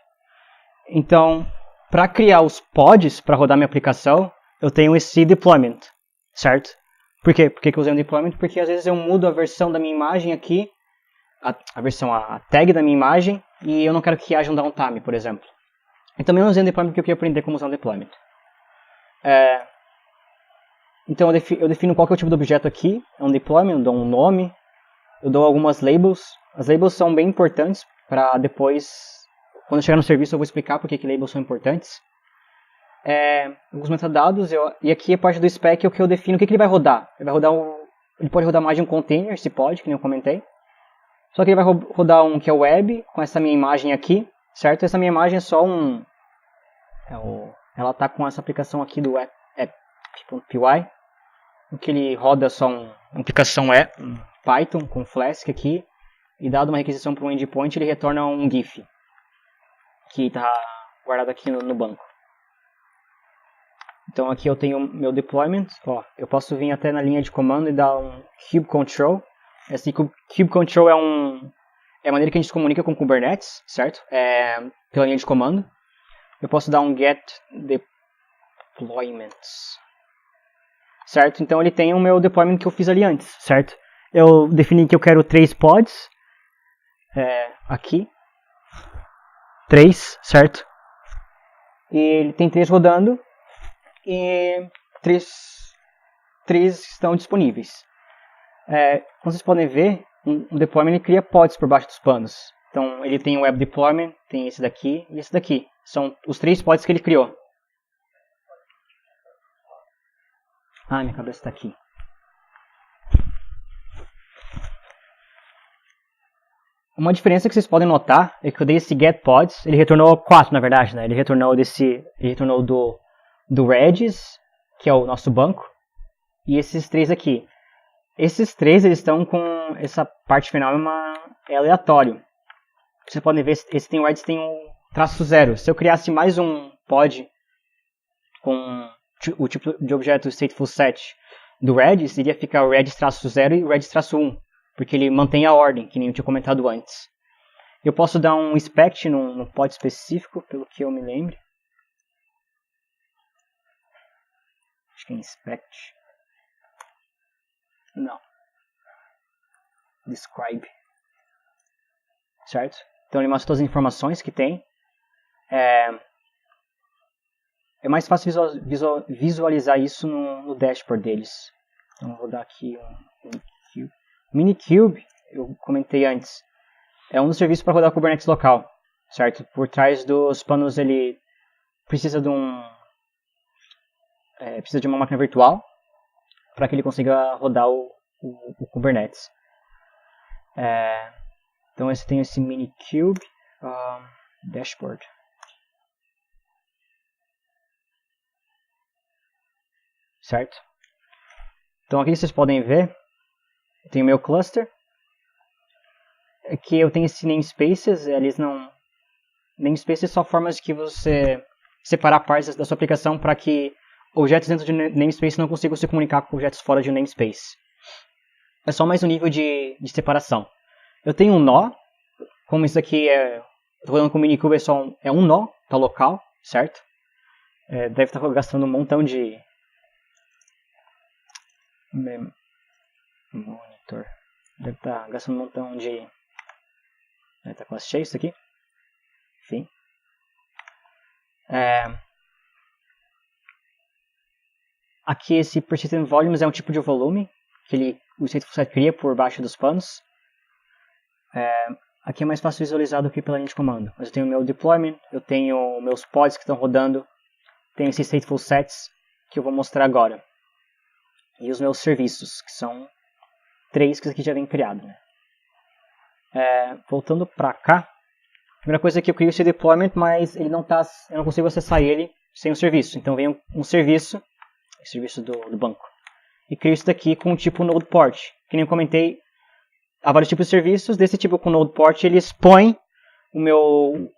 Então, para criar os pods para rodar minha aplicação, eu tenho esse deployment. Certo? Por quê? Por que eu usei um deployment? Porque às vezes eu mudo a versão da minha imagem aqui a tag da minha imagem e eu não quero que haja um downtime, por exemplo. E também usei um deployment porque eu queria aprender como usar um deployment. Então eu defino qual que é o tipo do objeto aqui, é um deployment, eu dou um nome, eu dou algumas labels. As labels são bem importantes para depois, quando eu chegar no serviço eu vou explicar porque que labels são importantes. Alguns metadados, e aqui a parte do spec é o que eu defino o que ele vai rodar. Ele pode rodar mais de um container, se pode, que nem eu comentei. Só que ele vai rodar um que é web, com essa minha imagem aqui, certo? Essa minha imagem é só ela está com essa aplicação aqui do app.py, em que ele roda só uma aplicação Python com Flask aqui, e dado uma requisição para um endpoint, ele retorna um GIF, que está guardado aqui no banco. Então aqui eu tenho meu deployment, eu posso vir até na linha de comando e dar um kube control. Esse kube control é a maneira que a gente se comunica com o Kubernetes, certo? Pela linha de comando. Eu posso dar um get deployments, certo? Então ele tem o meu deployment que eu fiz ali antes, certo? Eu defini que eu quero 3 pods, aqui, 3, certo? E ele tem 3 rodando e 3 estão disponíveis. Como vocês podem ver, um deployment ele cria pods por baixo dos panos. Então ele tem o web deployment, tem esse daqui e esse daqui. São os 3 pods que ele criou. Minha cabeça está aqui. Uma diferença que vocês podem notar é que eu dei esse get pods, ele retornou 4 na verdade, né? Ele retornou do Redis, que é o nosso banco, e esses 3 aqui. Esses 3 eles estão com essa parte final é aleatório. Vocês podem ver, esse tem o Redis tem um -0. Se eu criasse mais um pod com o tipo de objeto stateful set do Redis, iria ficar o Redis-0 e o Redis-1, porque ele mantém a ordem, que nem eu tinha comentado antes. Eu posso dar um inspect num pod específico, pelo que eu me lembre. Acho que é inspect. Não. Describe. Certo? Então ele mostra todas as informações que tem. É mais fácil visualizar isso no dashboard deles. Então eu vou dar aqui um Minikube. Minikube, eu comentei antes, é um dos serviços para rodar Kubernetes local. Certo? Por trás dos panos ele precisa de uma máquina virtual para que ele consiga rodar o Kubernetes. Então esse tem esse Minikube dashboard. Certo? Então aqui vocês podem ver, eu tenho meu cluster. Aqui eu tenho esse namespaces, namespaces são formas que você separar partes da sua aplicação para que objetos dentro de namespace não consigam se comunicar com objetos fora de um namespace. É só mais um nível de separação. Eu tenho um nó, como isso aqui estou falando com o Minikube, é um nó, tá local, certo? Deve estar gastando um montão de monitor. Deve estar gastando um montão de... Está quase cheio isso aqui. Enfim. Aqui esse persistent volumes é um tipo de volume que o stateful set cria por baixo dos panos. Aqui é mais fácil visualizar do que pela linha de comando. Mas eu tenho o meu deployment, eu tenho meus pods que estão rodando, tenho esses stateful sets que eu vou mostrar agora. E os meus serviços, que são 3 que aqui já vem criado. Né? Voltando para cá, a primeira coisa é que eu crio esse deployment, mas eu não consigo acessar ele sem o serviço. Então vem um serviço, o serviço do banco, e crio isso daqui com o tipo node port. Que nem eu comentei, há vários tipos de serviços, desse tipo com node port ele expõe o meu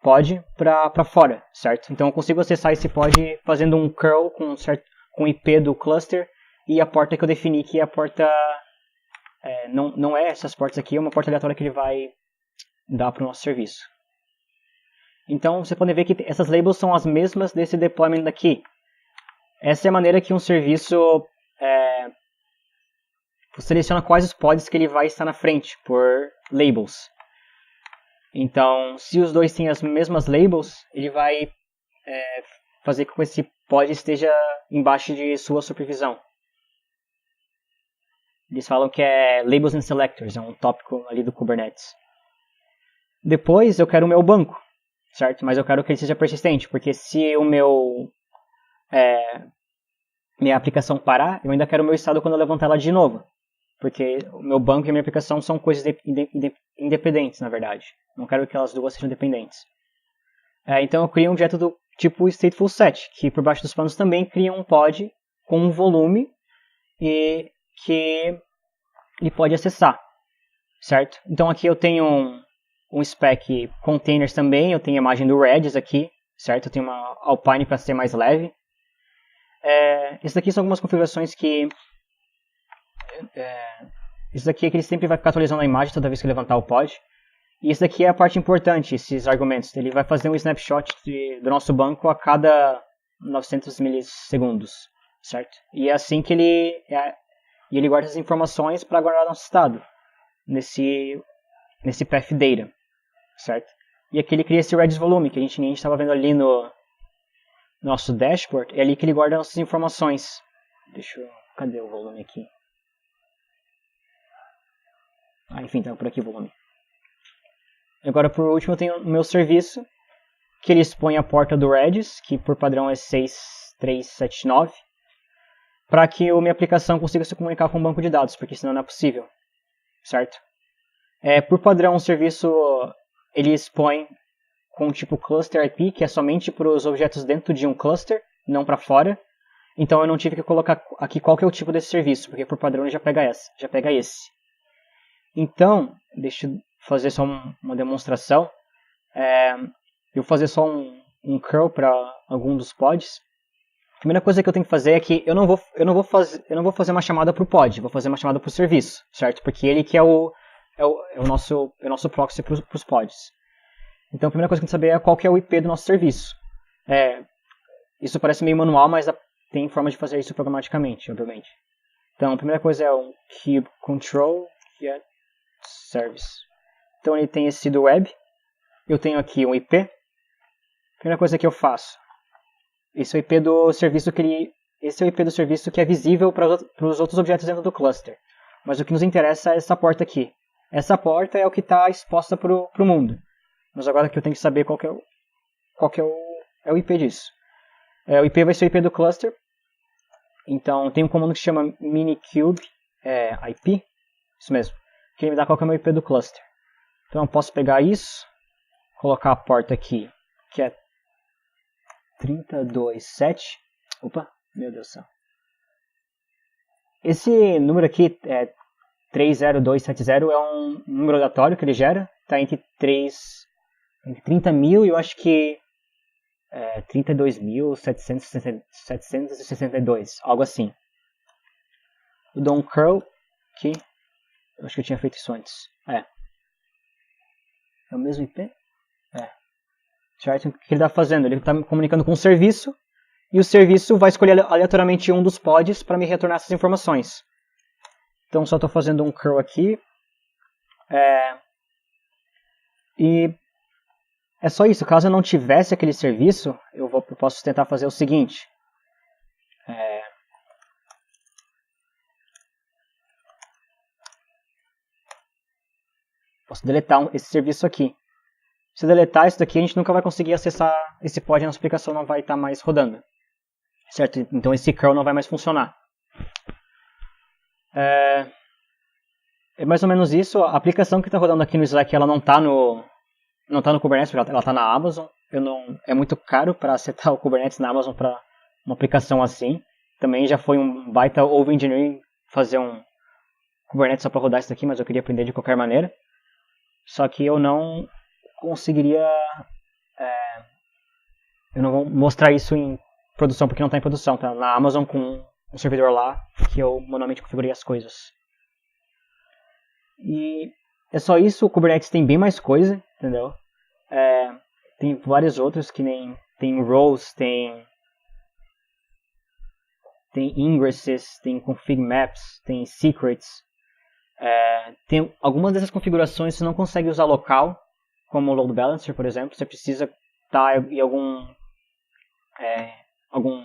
pod para fora, certo? Então eu consigo acessar esse pod fazendo um curl com o IP do cluster e a porta que eu defini, que é a porta... não é essas portas aqui, é uma porta aleatória que ele vai dar para o nosso serviço. Então você pode ver que essas labels são as mesmas desse deployment daqui. Essa é a maneira que um serviço seleciona quais os pods que ele vai estar na frente, por labels. Então, se os dois têm as mesmas labels, ele vai fazer com que esse pod esteja embaixo de sua supervisão. Eles falam que é Labels and Selectors, é um tópico ali do Kubernetes. Depois eu quero o meu banco, certo? Mas eu quero que ele seja persistente, porque se o minha aplicação parar, eu ainda quero o meu estado quando eu levantar ela de novo. Porque o meu banco e a minha aplicação são coisas independentes, na verdade. Não quero que elas duas sejam dependentes. Então eu crio um objeto do tipo statefulSet, que por baixo dos panos também cria um pod com um volume e que ele pode acessar, certo? Então aqui eu tenho um spec containers também, eu tenho a imagem do Redis aqui, certo? Eu tenho uma Alpine para ser mais leve. Essas daqui são algumas configurações que... isso daqui é que ele sempre vai ficar atualizando a imagem toda vez que levantar o pod. E isso daqui é a parte importante, esses argumentos. Ele vai fazer um snapshot do nosso banco a cada 900 milissegundos, certo? E é assim que ele guarda as informações para guardar nosso estado nesse path data, certo? E aqui ele cria esse Redis volume que a gente estava vendo ali no nosso dashboard. É ali que ele guarda nossas informações. Cadê o volume aqui? Enfim, tá por aqui o volume. Agora, por último, eu tenho o meu serviço, que ele expõe a porta do Redis, que por padrão é 6379, para que a minha aplicação consiga se comunicar com o banco de dados, porque senão não é possível, certo? Por padrão, o serviço ele expõe com o tipo cluster IP, que é somente para os objetos dentro de um cluster, não para fora. Então eu não tive que colocar aqui qual que é o tipo desse serviço, porque por padrão ele já pega esse. Então, deixa eu fazer só uma demonstração. Eu vou fazer só um curl para algum dos pods. A primeira coisa que eu tenho que fazer é que eu não vou fazer uma chamada para o pod, vou fazer uma chamada para o serviço, certo? Porque ele que é o nosso proxy para os pods. Então a primeira coisa que eu tenho que saber é qual que é o IP do nosso serviço. Isso parece meio manual, mas tem forma de fazer isso programaticamente, obviamente. Então a primeira coisa é um kube control get service. Então ele tem esse do web. Eu tenho aqui um IP. A primeira coisa que eu faço, esse é o IP do serviço que é visível para os outros objetos dentro do cluster. Mas o que nos interessa é essa porta aqui. Essa porta é o que está exposta para o mundo. Mas agora que eu tenho que saber qual que é o IP disso. O IP vai ser o IP do cluster. Então tem um comando que se chama minikube IP. Isso mesmo. Que me dá qual que é o meu IP do cluster. Então eu posso pegar isso, colocar a porta aqui, que é 327. Opa, meu Deus do céu. Esse número aqui, 30270, é um número aleatório que ele gera. Está entre 30.000 e eu acho que 32.762, algo assim. Eu dou um curl aqui. Eu acho que eu tinha feito isso antes. É o mesmo IP? Certo? O que ele está fazendo? Ele está me comunicando com o serviço. E o serviço vai escolher aleatoriamente um dos pods para me retornar essas informações. Então só estou fazendo um curl aqui. E é só isso. Caso eu não tivesse aquele serviço, eu posso tentar fazer o seguinte. Posso deletar esse serviço aqui. Se eu deletar isso daqui, a gente nunca vai conseguir acessar esse pod e a nossa aplicação não vai estar mais rodando. Certo? Então esse curl não vai mais funcionar. É mais ou menos isso. A aplicação que está rodando aqui no Slack, ela não está no Kubernetes, porque ela está na Amazon. É muito caro para setar o Kubernetes na Amazon para uma aplicação assim. Também já foi um baita over-engineering fazer um Kubernetes só para rodar isso daqui, mas eu queria aprender de qualquer maneira. Só que eu não conseguiria... eu não vou mostrar isso em produção, porque não está em produção. Tá na Amazon com um servidor lá que eu manualmente configurei as coisas. E é só isso. O Kubernetes tem bem mais coisa, entendeu? Tem vários outros que nem... Tem roles, tem tem ingresses, tem config maps, tem secrets. Tem algumas dessas configurações você não consegue usar local, como o load balancer, por exemplo. Você precisa estar em algum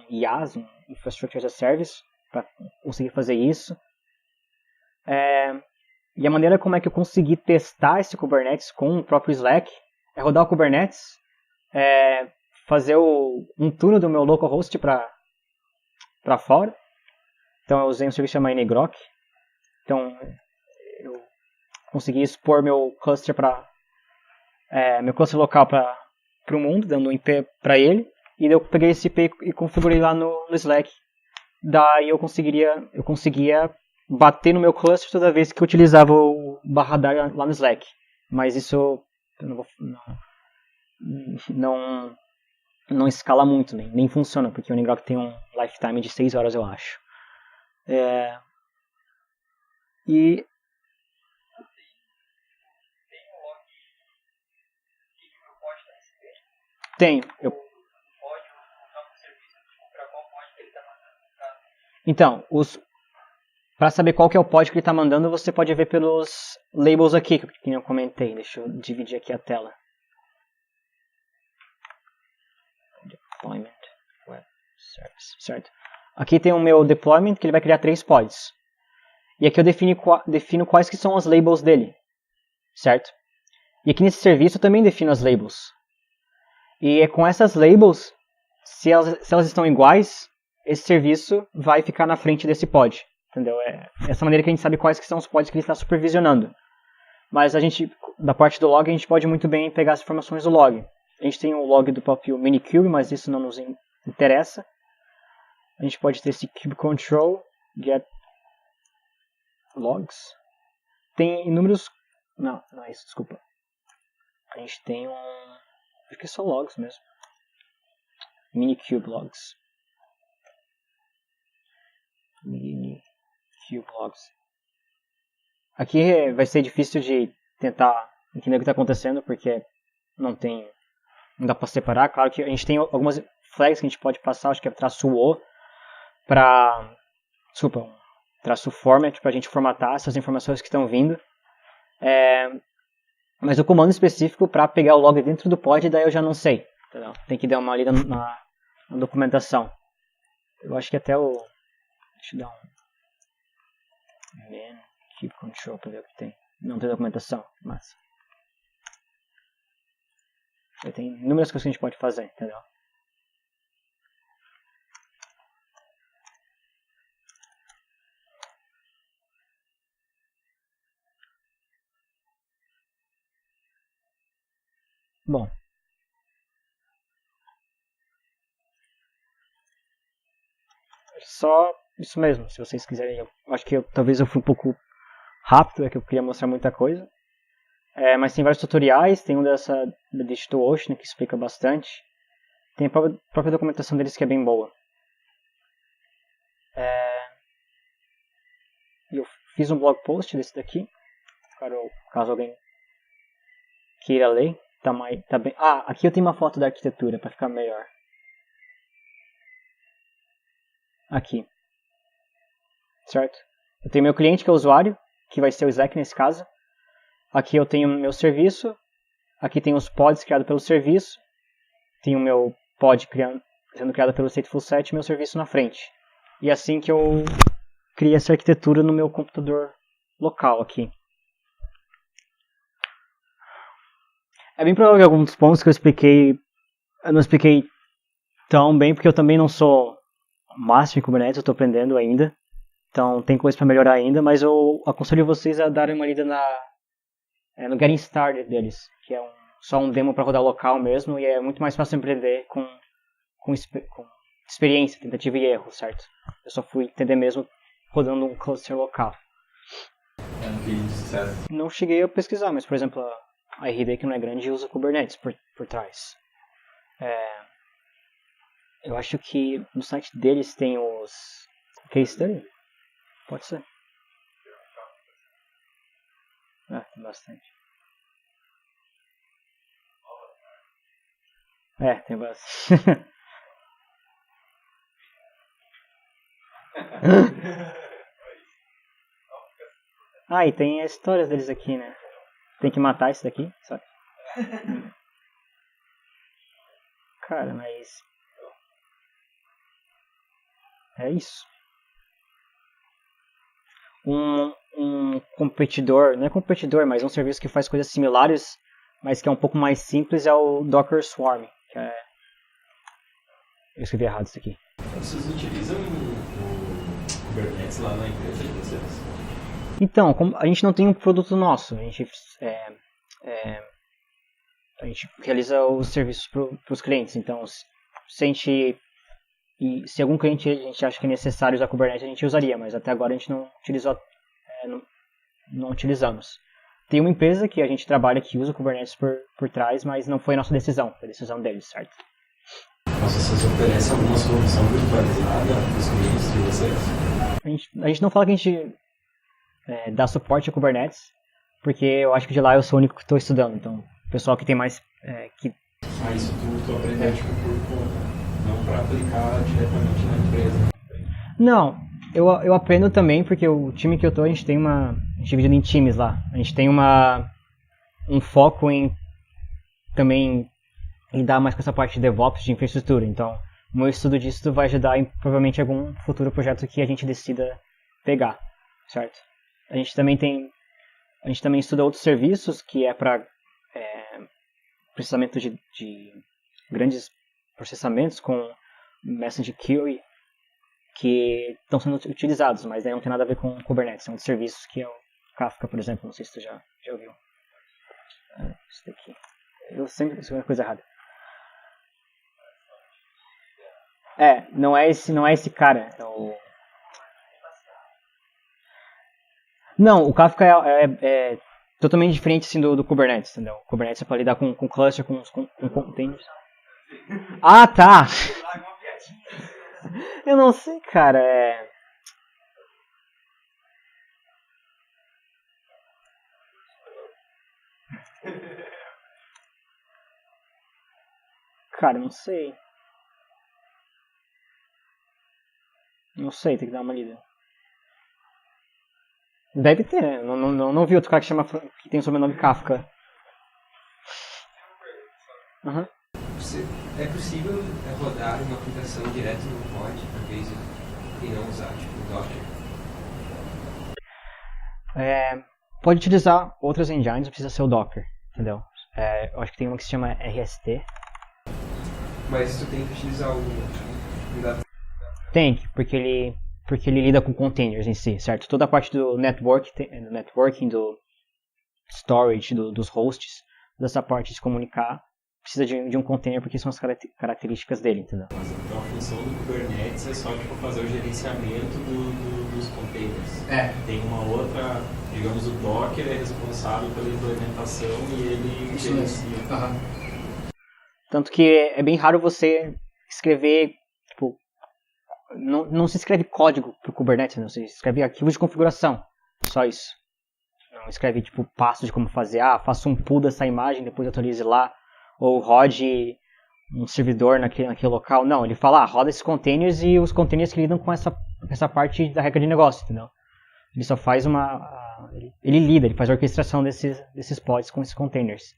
IaaS, um Infrastructure as a Service, para conseguir fazer isso. E a maneira como é que eu consegui testar esse Kubernetes com o próprio Slack é rodar o Kubernetes, fazer um turno do meu localhost para fora. Então eu usei um serviço chamado Ngrok. Então eu consegui expor meu cluster local para o mundo, dando um IP para ele. E daí eu peguei esse IP e configurei lá no Slack. Daí eu conseguia bater no meu cluster toda vez que eu utilizava o /dar lá no Slack. Mas isso eu não escala muito, nem funciona, porque o Ngrok tem um lifetime de 6 horas, eu acho. E tenho. Então, para saber qual que é o pod que ele está mandando, você pode ver pelos labels aqui, que eu comentei. Deixa eu dividir aqui a tela. Deployment Web Service, certo? Aqui tem o meu deployment, que ele vai criar 3 pods. E aqui eu defino quais que são as labels dele, certo? E aqui nesse serviço eu também defino as labels. E com essas labels, se elas estão iguais, esse serviço vai ficar na frente desse pod. Entendeu? É essa maneira que a gente sabe quais que são os pods que ele está supervisionando. Mas da parte do log, a gente pode muito bem pegar as informações do log. A gente tem o log do próprio Minikube, mas isso não nos interessa. A gente pode ter esse kube control, get logs. Tem inúmeros... Não é isso, desculpa. A gente tem acho que são logs mesmo. Minikube logs. Minikube logs. Aqui vai ser difícil de tentar entender o que está acontecendo, porque não dá para separar. Claro que a gente tem algumas flags que a gente pode passar, acho que é -o traço format para a gente formatar essas informações que estão vindo. Mas o comando específico para pegar o log dentro do pod, daí eu já não sei. Entendeu? Tem que dar uma lida na documentação. Eu acho que até deixa eu dar keep control para ver o que tem. Não tem documentação, mas tem inúmeras coisas que a gente pode fazer, entendeu? Bom, só isso mesmo. Se vocês quiserem, eu acho que talvez eu fui um pouco rápido, é que eu queria mostrar muita coisa. Mas tem vários tutoriais, tem um da DigitalOcean que explica bastante. Tem a própria documentação deles que é bem boa. Eu fiz um blog post desse daqui, caso alguém queira ler. Tá bem. Aqui eu tenho uma foto da arquitetura para ficar melhor. Aqui. Certo? Eu tenho meu cliente que é o usuário, que vai ser o Slack nesse caso. Aqui eu tenho meu serviço. Aqui tem os pods criados pelo serviço. Tem o meu pod sendo criado pelo Stateful7 e meu serviço na frente. E é assim que eu criei essa arquitetura no meu computador local aqui. É bem provável que alguns pontos que eu não expliquei tão bem, porque eu também não sou master em Kubernetes, eu estou aprendendo ainda. Então tem coisa para melhorar ainda, mas eu aconselho vocês a darem uma lida no Getting Started deles, que é só um demo para rodar local mesmo, e é muito mais fácil aprender com experiência, tentativa e erro, certo? Eu só fui entender mesmo rodando um cluster local. Não cheguei a pesquisar, mas por exemplo, a RD, que não é grande, usa Kubernetes por trás. Eu acho que no site deles tem os case study. Pode ser. Tem bastante. Tem bastante. Ah, e tem as histórias deles aqui, né? Tem que matar esse daqui, sabe? Cara, mas... é isso. Um competidor, não é competidor, mas um serviço que faz coisas similares, mas que é um pouco mais simples, é o Docker Swarm. Que é... eu escrevi errado isso aqui. Vocês utilizam o Kubernetes lá na empresa de vocês? Então, a gente não tem um produto nosso, a gente realiza os serviços para os clientes. Então, se algum cliente a gente acha que é necessário usar Kubernetes, a gente usaria, mas até agora a gente não utilizou, não utilizamos. Tem uma empresa que a gente trabalha que usa o Kubernetes por trás, mas não foi nossa decisão, foi a decisão deles, certo? Mas vocês oferecem alguma solução virtualizada para os clientes de vocês? A gente não fala que a gente dá suporte a Kubernetes, porque eu acho que de lá eu sou o único que estou estudando. Então, o pessoal que tem mais... isso tu aprendeu tipo, por conta, não para aplicar diretamente na empresa. Não, eu aprendo também, porque o time que eu tô, a gente dividido em times lá. A gente tem um foco em também lidar mais com essa parte de DevOps, de infraestrutura. Então, o meu estudo disso vai ajudar em provavelmente algum futuro projeto que a gente decida pegar, certo? A gente também estuda outros serviços que é para processamento de grandes processamentos com Message Query que estão sendo utilizados, mas aí não tem nada a ver com Kubernetes. É um dos serviços que é o Kafka, por exemplo. Não sei se tu já ouviu. Isso daqui. Eu sempre escrevo coisa errada. Não é esse cara. Não, o Kafka é totalmente diferente assim, do Kubernetes, entendeu? O Kubernetes é para lidar com cluster, com containers. Ah, tá! Eu não sei, cara. Cara, não sei. Não sei, tem que dar uma lida. Deve ter, né? Não vi outro cara que tem o sobrenome Kafka. Uhum. É possível rodar uma aplicação direto no pod, por vez e não usar tipo Docker? Pode utilizar outras engines, não precisa ser o Docker, entendeu? Eu acho que tem uma que se chama RST. Mas tu tem que utilizar o... Tem, porque ele lida com containers em si, certo? Toda a parte do networking, do storage, dos hosts, dessa parte de se comunicar, precisa de um container porque são as características dele, entendeu? Mas então a função do Kubernetes é só tipo, fazer o gerenciamento dos containers. Tem uma outra, digamos, o Docker é responsável pela implementação e ele gerencia. Tanto que é bem raro você escrever, tipo, não se escreve código pro Kubernetes, não, você escreve arquivo de configuração, só isso. Não escreve, tipo, passo de como fazer, faça um pull dessa imagem, depois atualize lá, ou rode um servidor naquele local. Não, ele fala, roda esses containers e os containers que lidam com essa parte da regra de negócio, entendeu? Ele só faz ele faz a orquestração desses pods com esses containers.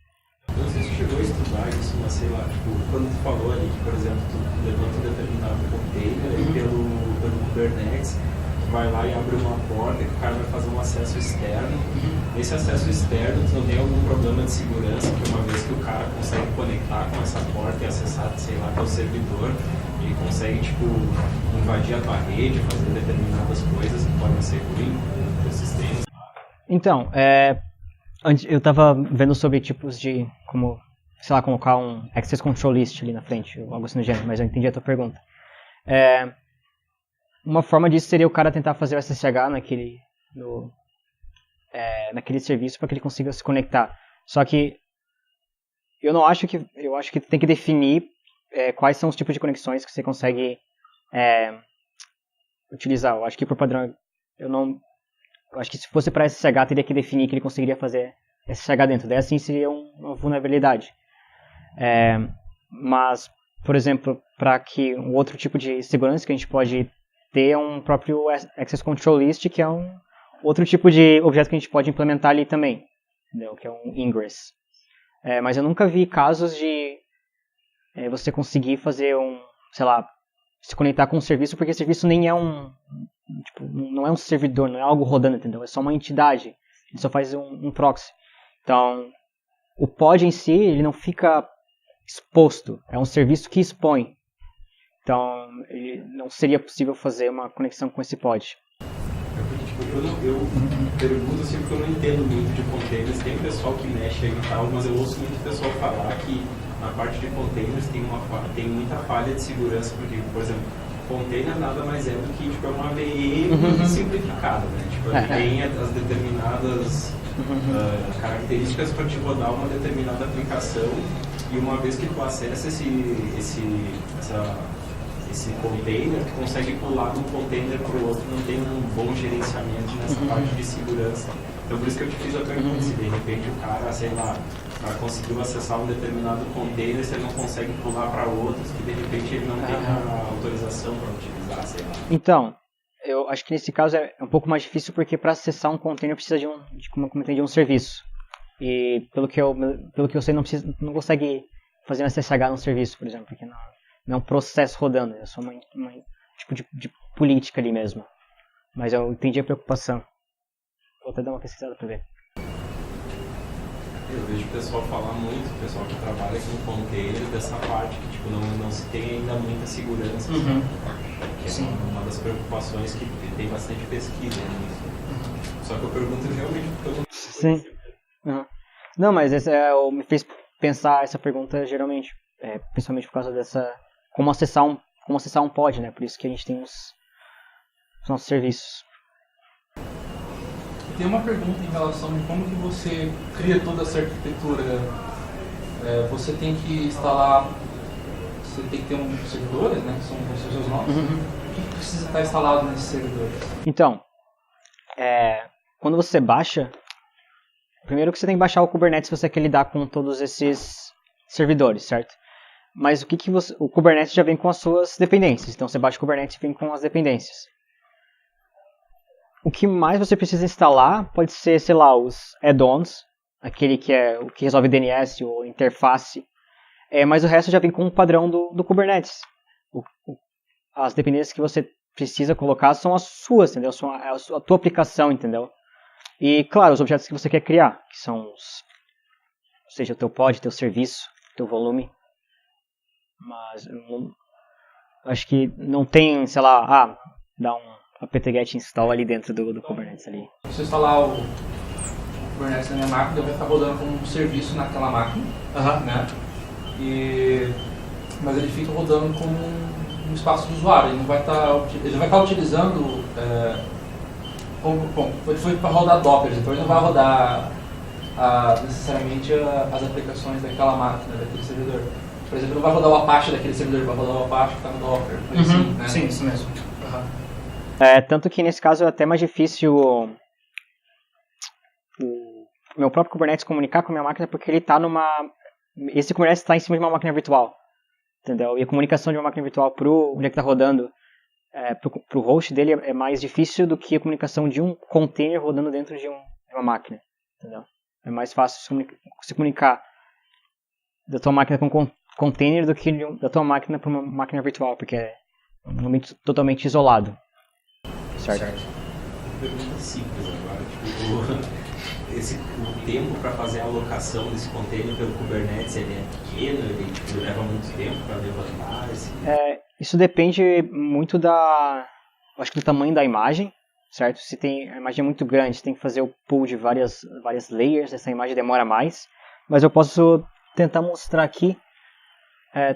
Eu não sei se chegou a estudar isso, mas sei lá, tipo, quando tu falou ali que, por exemplo, tu levanta um determinado container e pelo Kubernetes, tu vai lá e abre uma porta que o cara vai fazer um acesso externo. Esse acesso externo, tu não tem algum problema de segurança, que uma vez que o cara consegue conectar com essa porta e acessar, sei lá, teu servidor, ele consegue, tipo, invadir a tua rede, fazer determinadas coisas que podem ser ruins pro teu sistema. Então, eu tava vendo sobre tipos de, como, sei lá, colocar um Access Control List ali na frente, algo assim do gênero, mas eu entendi a tua pergunta. Uma forma disso seria o cara tentar fazer o SSH naquele serviço para que ele consiga se conectar. Só que eu acho que tem que definir quais são os tipos de conexões que você consegue utilizar. Eu acho que por padrão, eu acho que se fosse para SSH, teria que definir que ele conseguiria fazer SSH dentro. Daí assim seria uma vulnerabilidade. Mas, por exemplo, para que um outro tipo de segurança que a gente pode ter um próprio Access Control List, que é um outro tipo de objeto que a gente pode implementar ali também, entendeu? Que é um ingress. Mas eu nunca vi casos de você conseguir fazer sei lá, se conectar com um serviço, porque esse serviço nem é não é um servidor, não é algo rodando, entendeu? É só uma entidade, ele só faz um proxy. Então, o pod em si, ele não fica exposto, é um serviço que expõe. Então, não seria possível fazer uma conexão com esse pod. Eu pergunto assim porque eu não entendo muito de containers. Tem pessoal que mexe aí e tal, mas eu ouço muito pessoal falar que na parte de containers tem muita falha de segurança, porque, por exemplo, container nada mais é do que é uma AVE muito simplificada, né? Ele tem as determinadas características para te rodar uma determinada aplicação, e uma vez que tu acessa esse container, tu consegue pular de um container para o outro, não tem um bom gerenciamento nessa parte de segurança. Então por isso que eu te fiz a pergunta, se de repente o cara, sei lá, conseguiu acessar um determinado container, se ele não consegue pular para outros, que de repente ele não tem a autorização para utilizar, sei lá. Então, eu acho que nesse caso é um pouco mais difícil, porque para acessar um container precisa como eu comentei, de um serviço. E pelo que eu sei, não consegue fazer um SSH num serviço, por exemplo, porque não é um processo rodando, é só uma tipo de política ali mesmo. Mas eu entendi a preocupação. Vou até dar uma pesquisada para ver. Eu vejo o pessoal falar muito, o pessoal que trabalha com container, dessa parte que não se tem ainda muita segurança. Que é uma das preocupações que tem bastante pesquisa nisso. Só que eu pergunto realmente porque eu não sei. Sim. Não, mas me fez pensar essa pergunta geralmente, principalmente por causa dessa como acessar um pod, né? Por isso que a gente tem os nossos serviços. Tem uma pergunta em relação de como que você cria toda essa arquitetura. Você tem que instalar, você tem que ter servidores, né? Que são os seus nomes. O que precisa estar instalado nesses servidores? Então, quando você baixa, primeiro que você tem que baixar o Kubernetes se você quer lidar com todos esses servidores, certo? Mas o Kubernetes já vem com as suas dependências. Então você baixa o Kubernetes e vem com as dependências. O que mais você precisa instalar pode ser, sei lá, os add-ons, aquele que é o que resolve DNS ou interface. Mas o resto já vem com o padrão do Kubernetes. As dependências que você precisa colocar são as suas, entendeu? São a tua aplicação, entendeu? E, claro, os objetos que você quer criar, que são ou seja, o teu pod, teu serviço, teu volume. Mas acho que não tem, sei lá, dá um apt-get install ali dentro do Kubernetes ali. Se eu instalar o Kubernetes na minha máquina, ele vai ficar rodando como um serviço naquela máquina, né? Mas ele fica rodando como um espaço de usuário, ele não vai estar utilizando ele foi para rodar Docker, então ele não vai rodar necessariamente as aplicações daquela máquina, daquele servidor. Por exemplo, não vai rodar o Apache daquele servidor, vai rodar o Apache que está no Docker. Assim, né? Sim, isso mesmo. Tanto que nesse caso é até mais difícil o meu próprio Kubernetes comunicar com a minha máquina, porque ele está esse Kubernetes está em cima de uma máquina virtual, entendeu? E a comunicação de uma máquina virtual onde é que está rodando, pro host dele é mais difícil do que a comunicação de um container rodando dentro de uma máquina, entendeu? É mais fácil se comunicar da tua máquina com um container do que da tua máquina para uma máquina virtual, porque é um ambiente totalmente isolado. Certo. Pergunta simples agora, o tempo para fazer a alocação desse container pelo Kubernetes, ele é pequeno, ele leva muito tempo para levantar? Isso depende muito acho que do tamanho da imagem, certo? Se a imagem é muito grande, você tem que fazer o pull de várias layers, essa imagem demora mais, mas eu posso tentar mostrar aqui.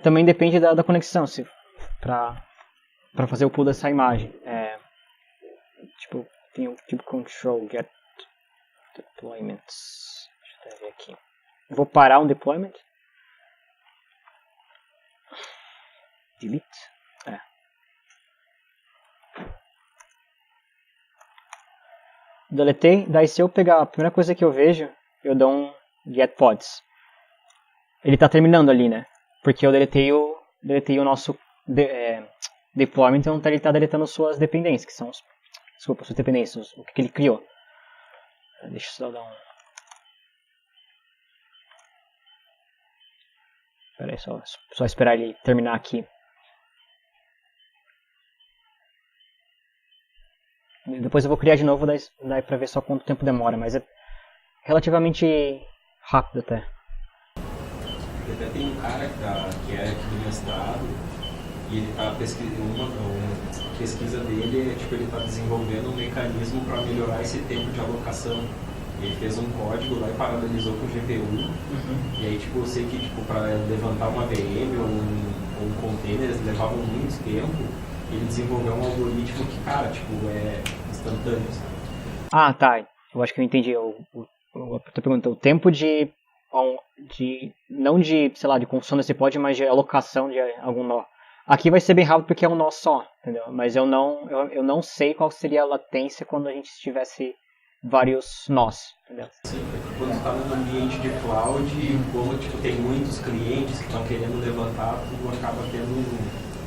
Também depende da conexão, para fazer o pull dessa imagem. Tem o tipo control get deployments. Deixa eu ver aqui. Vou parar um deployment. Delete. Deletei. Daí se eu pegar a primeira coisa que eu vejo, eu dou um get pods. Ele está terminando ali, né? Porque eu deletei o nosso deployment, então ele está deletando suas dependências, que são suas dependências, o que ele criou. Deixa eu só dar um... Espera aí, só esperar ele terminar aqui. Depois eu vou criar de novo, daí pra ver só quanto tempo demora, mas é relativamente rápido até. Até tem um cara que é aqui do mestrado, e a pesquisa dele é, tipo, ele está desenvolvendo um mecanismo para melhorar esse tempo de alocação. Ele fez um código lá e paralelizou com o GPU. E aí, tipo, eu sei que, tipo, para levantar uma VM ou um container, eles levavam muito tempo. Ele desenvolveu um algoritmo que, cara, tipo, é instantâneo, sabe? Ah, tá. Eu acho que eu entendi. Eu tô perguntando o tempo não de, sei lá, de construção desse pod, mas de alocação de algum nó. Aqui vai ser bem rápido porque é um nó só, entendeu? Mas eu não sei qual seria a latência quando a gente tivesse vários nós, entendeu? Sim, quando está no ambiente de cloud, como, tipo, tem muitos clientes que estão querendo levantar, tu acaba tendo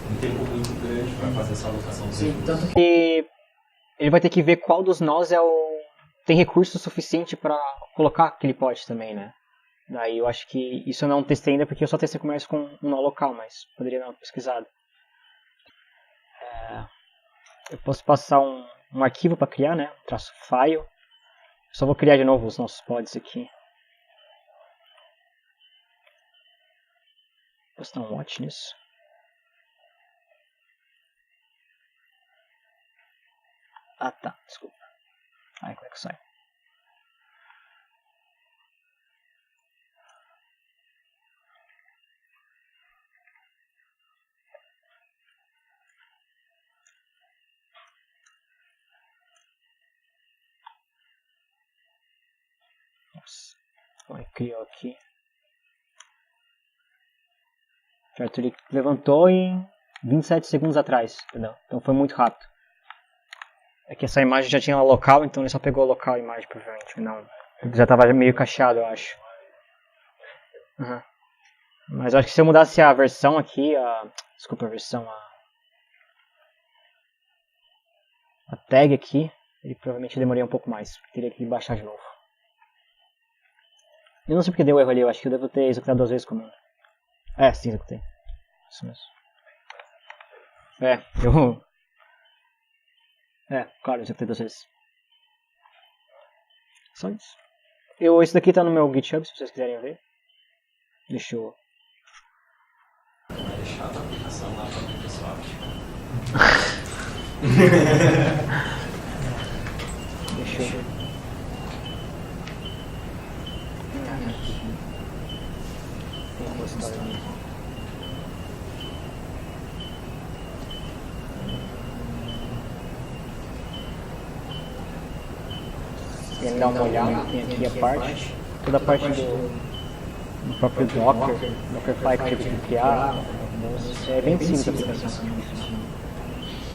um tempo muito grande para fazer essa alocação dos recursos. Tanto que ele vai ter que ver qual dos nós tem recurso suficiente para colocar aquele pod também, né? Daí eu acho que isso eu não testei ainda porque eu só testei comércio com um nó local, mas poderia dar uma pesquisada. Eu posso passar um arquivo para criar, né? Traço file. Só vou criar de novo os nossos pods aqui. Vou postar um watch nisso. Ah, tá, desculpa. Aí, como é que sai? Nossa, vai, criou aqui. Certo, ele levantou em 27 segundos atrás, entendeu? Então foi muito rápido. É que essa imagem já tinha lá local, então ele só pegou a local a imagem, provavelmente. Não, já estava meio cacheado, eu acho. Mas eu acho que se eu mudasse a versão aqui, desculpa, a versão, a tag aqui, ele provavelmente demoraria um pouco mais. Teria que baixar de novo. Eu não sei porque deu erro ali, eu acho que eu devo ter executado 2 vezes o comando. Sim, executei. Isso mesmo. Claro, eu executei 2 vezes. Só isso. Esse daqui tá no meu GitHub, se vocês quiserem ver. Deixa eu... Vai deixar a tua aplicação lá para o Microsoft. Deixa eu... Tem uma história ali. Quem dá uma olhada, tem aqui a parte, toda a parte do próprio Dockerfly que eu tive que criar. É bem simples a aplicação.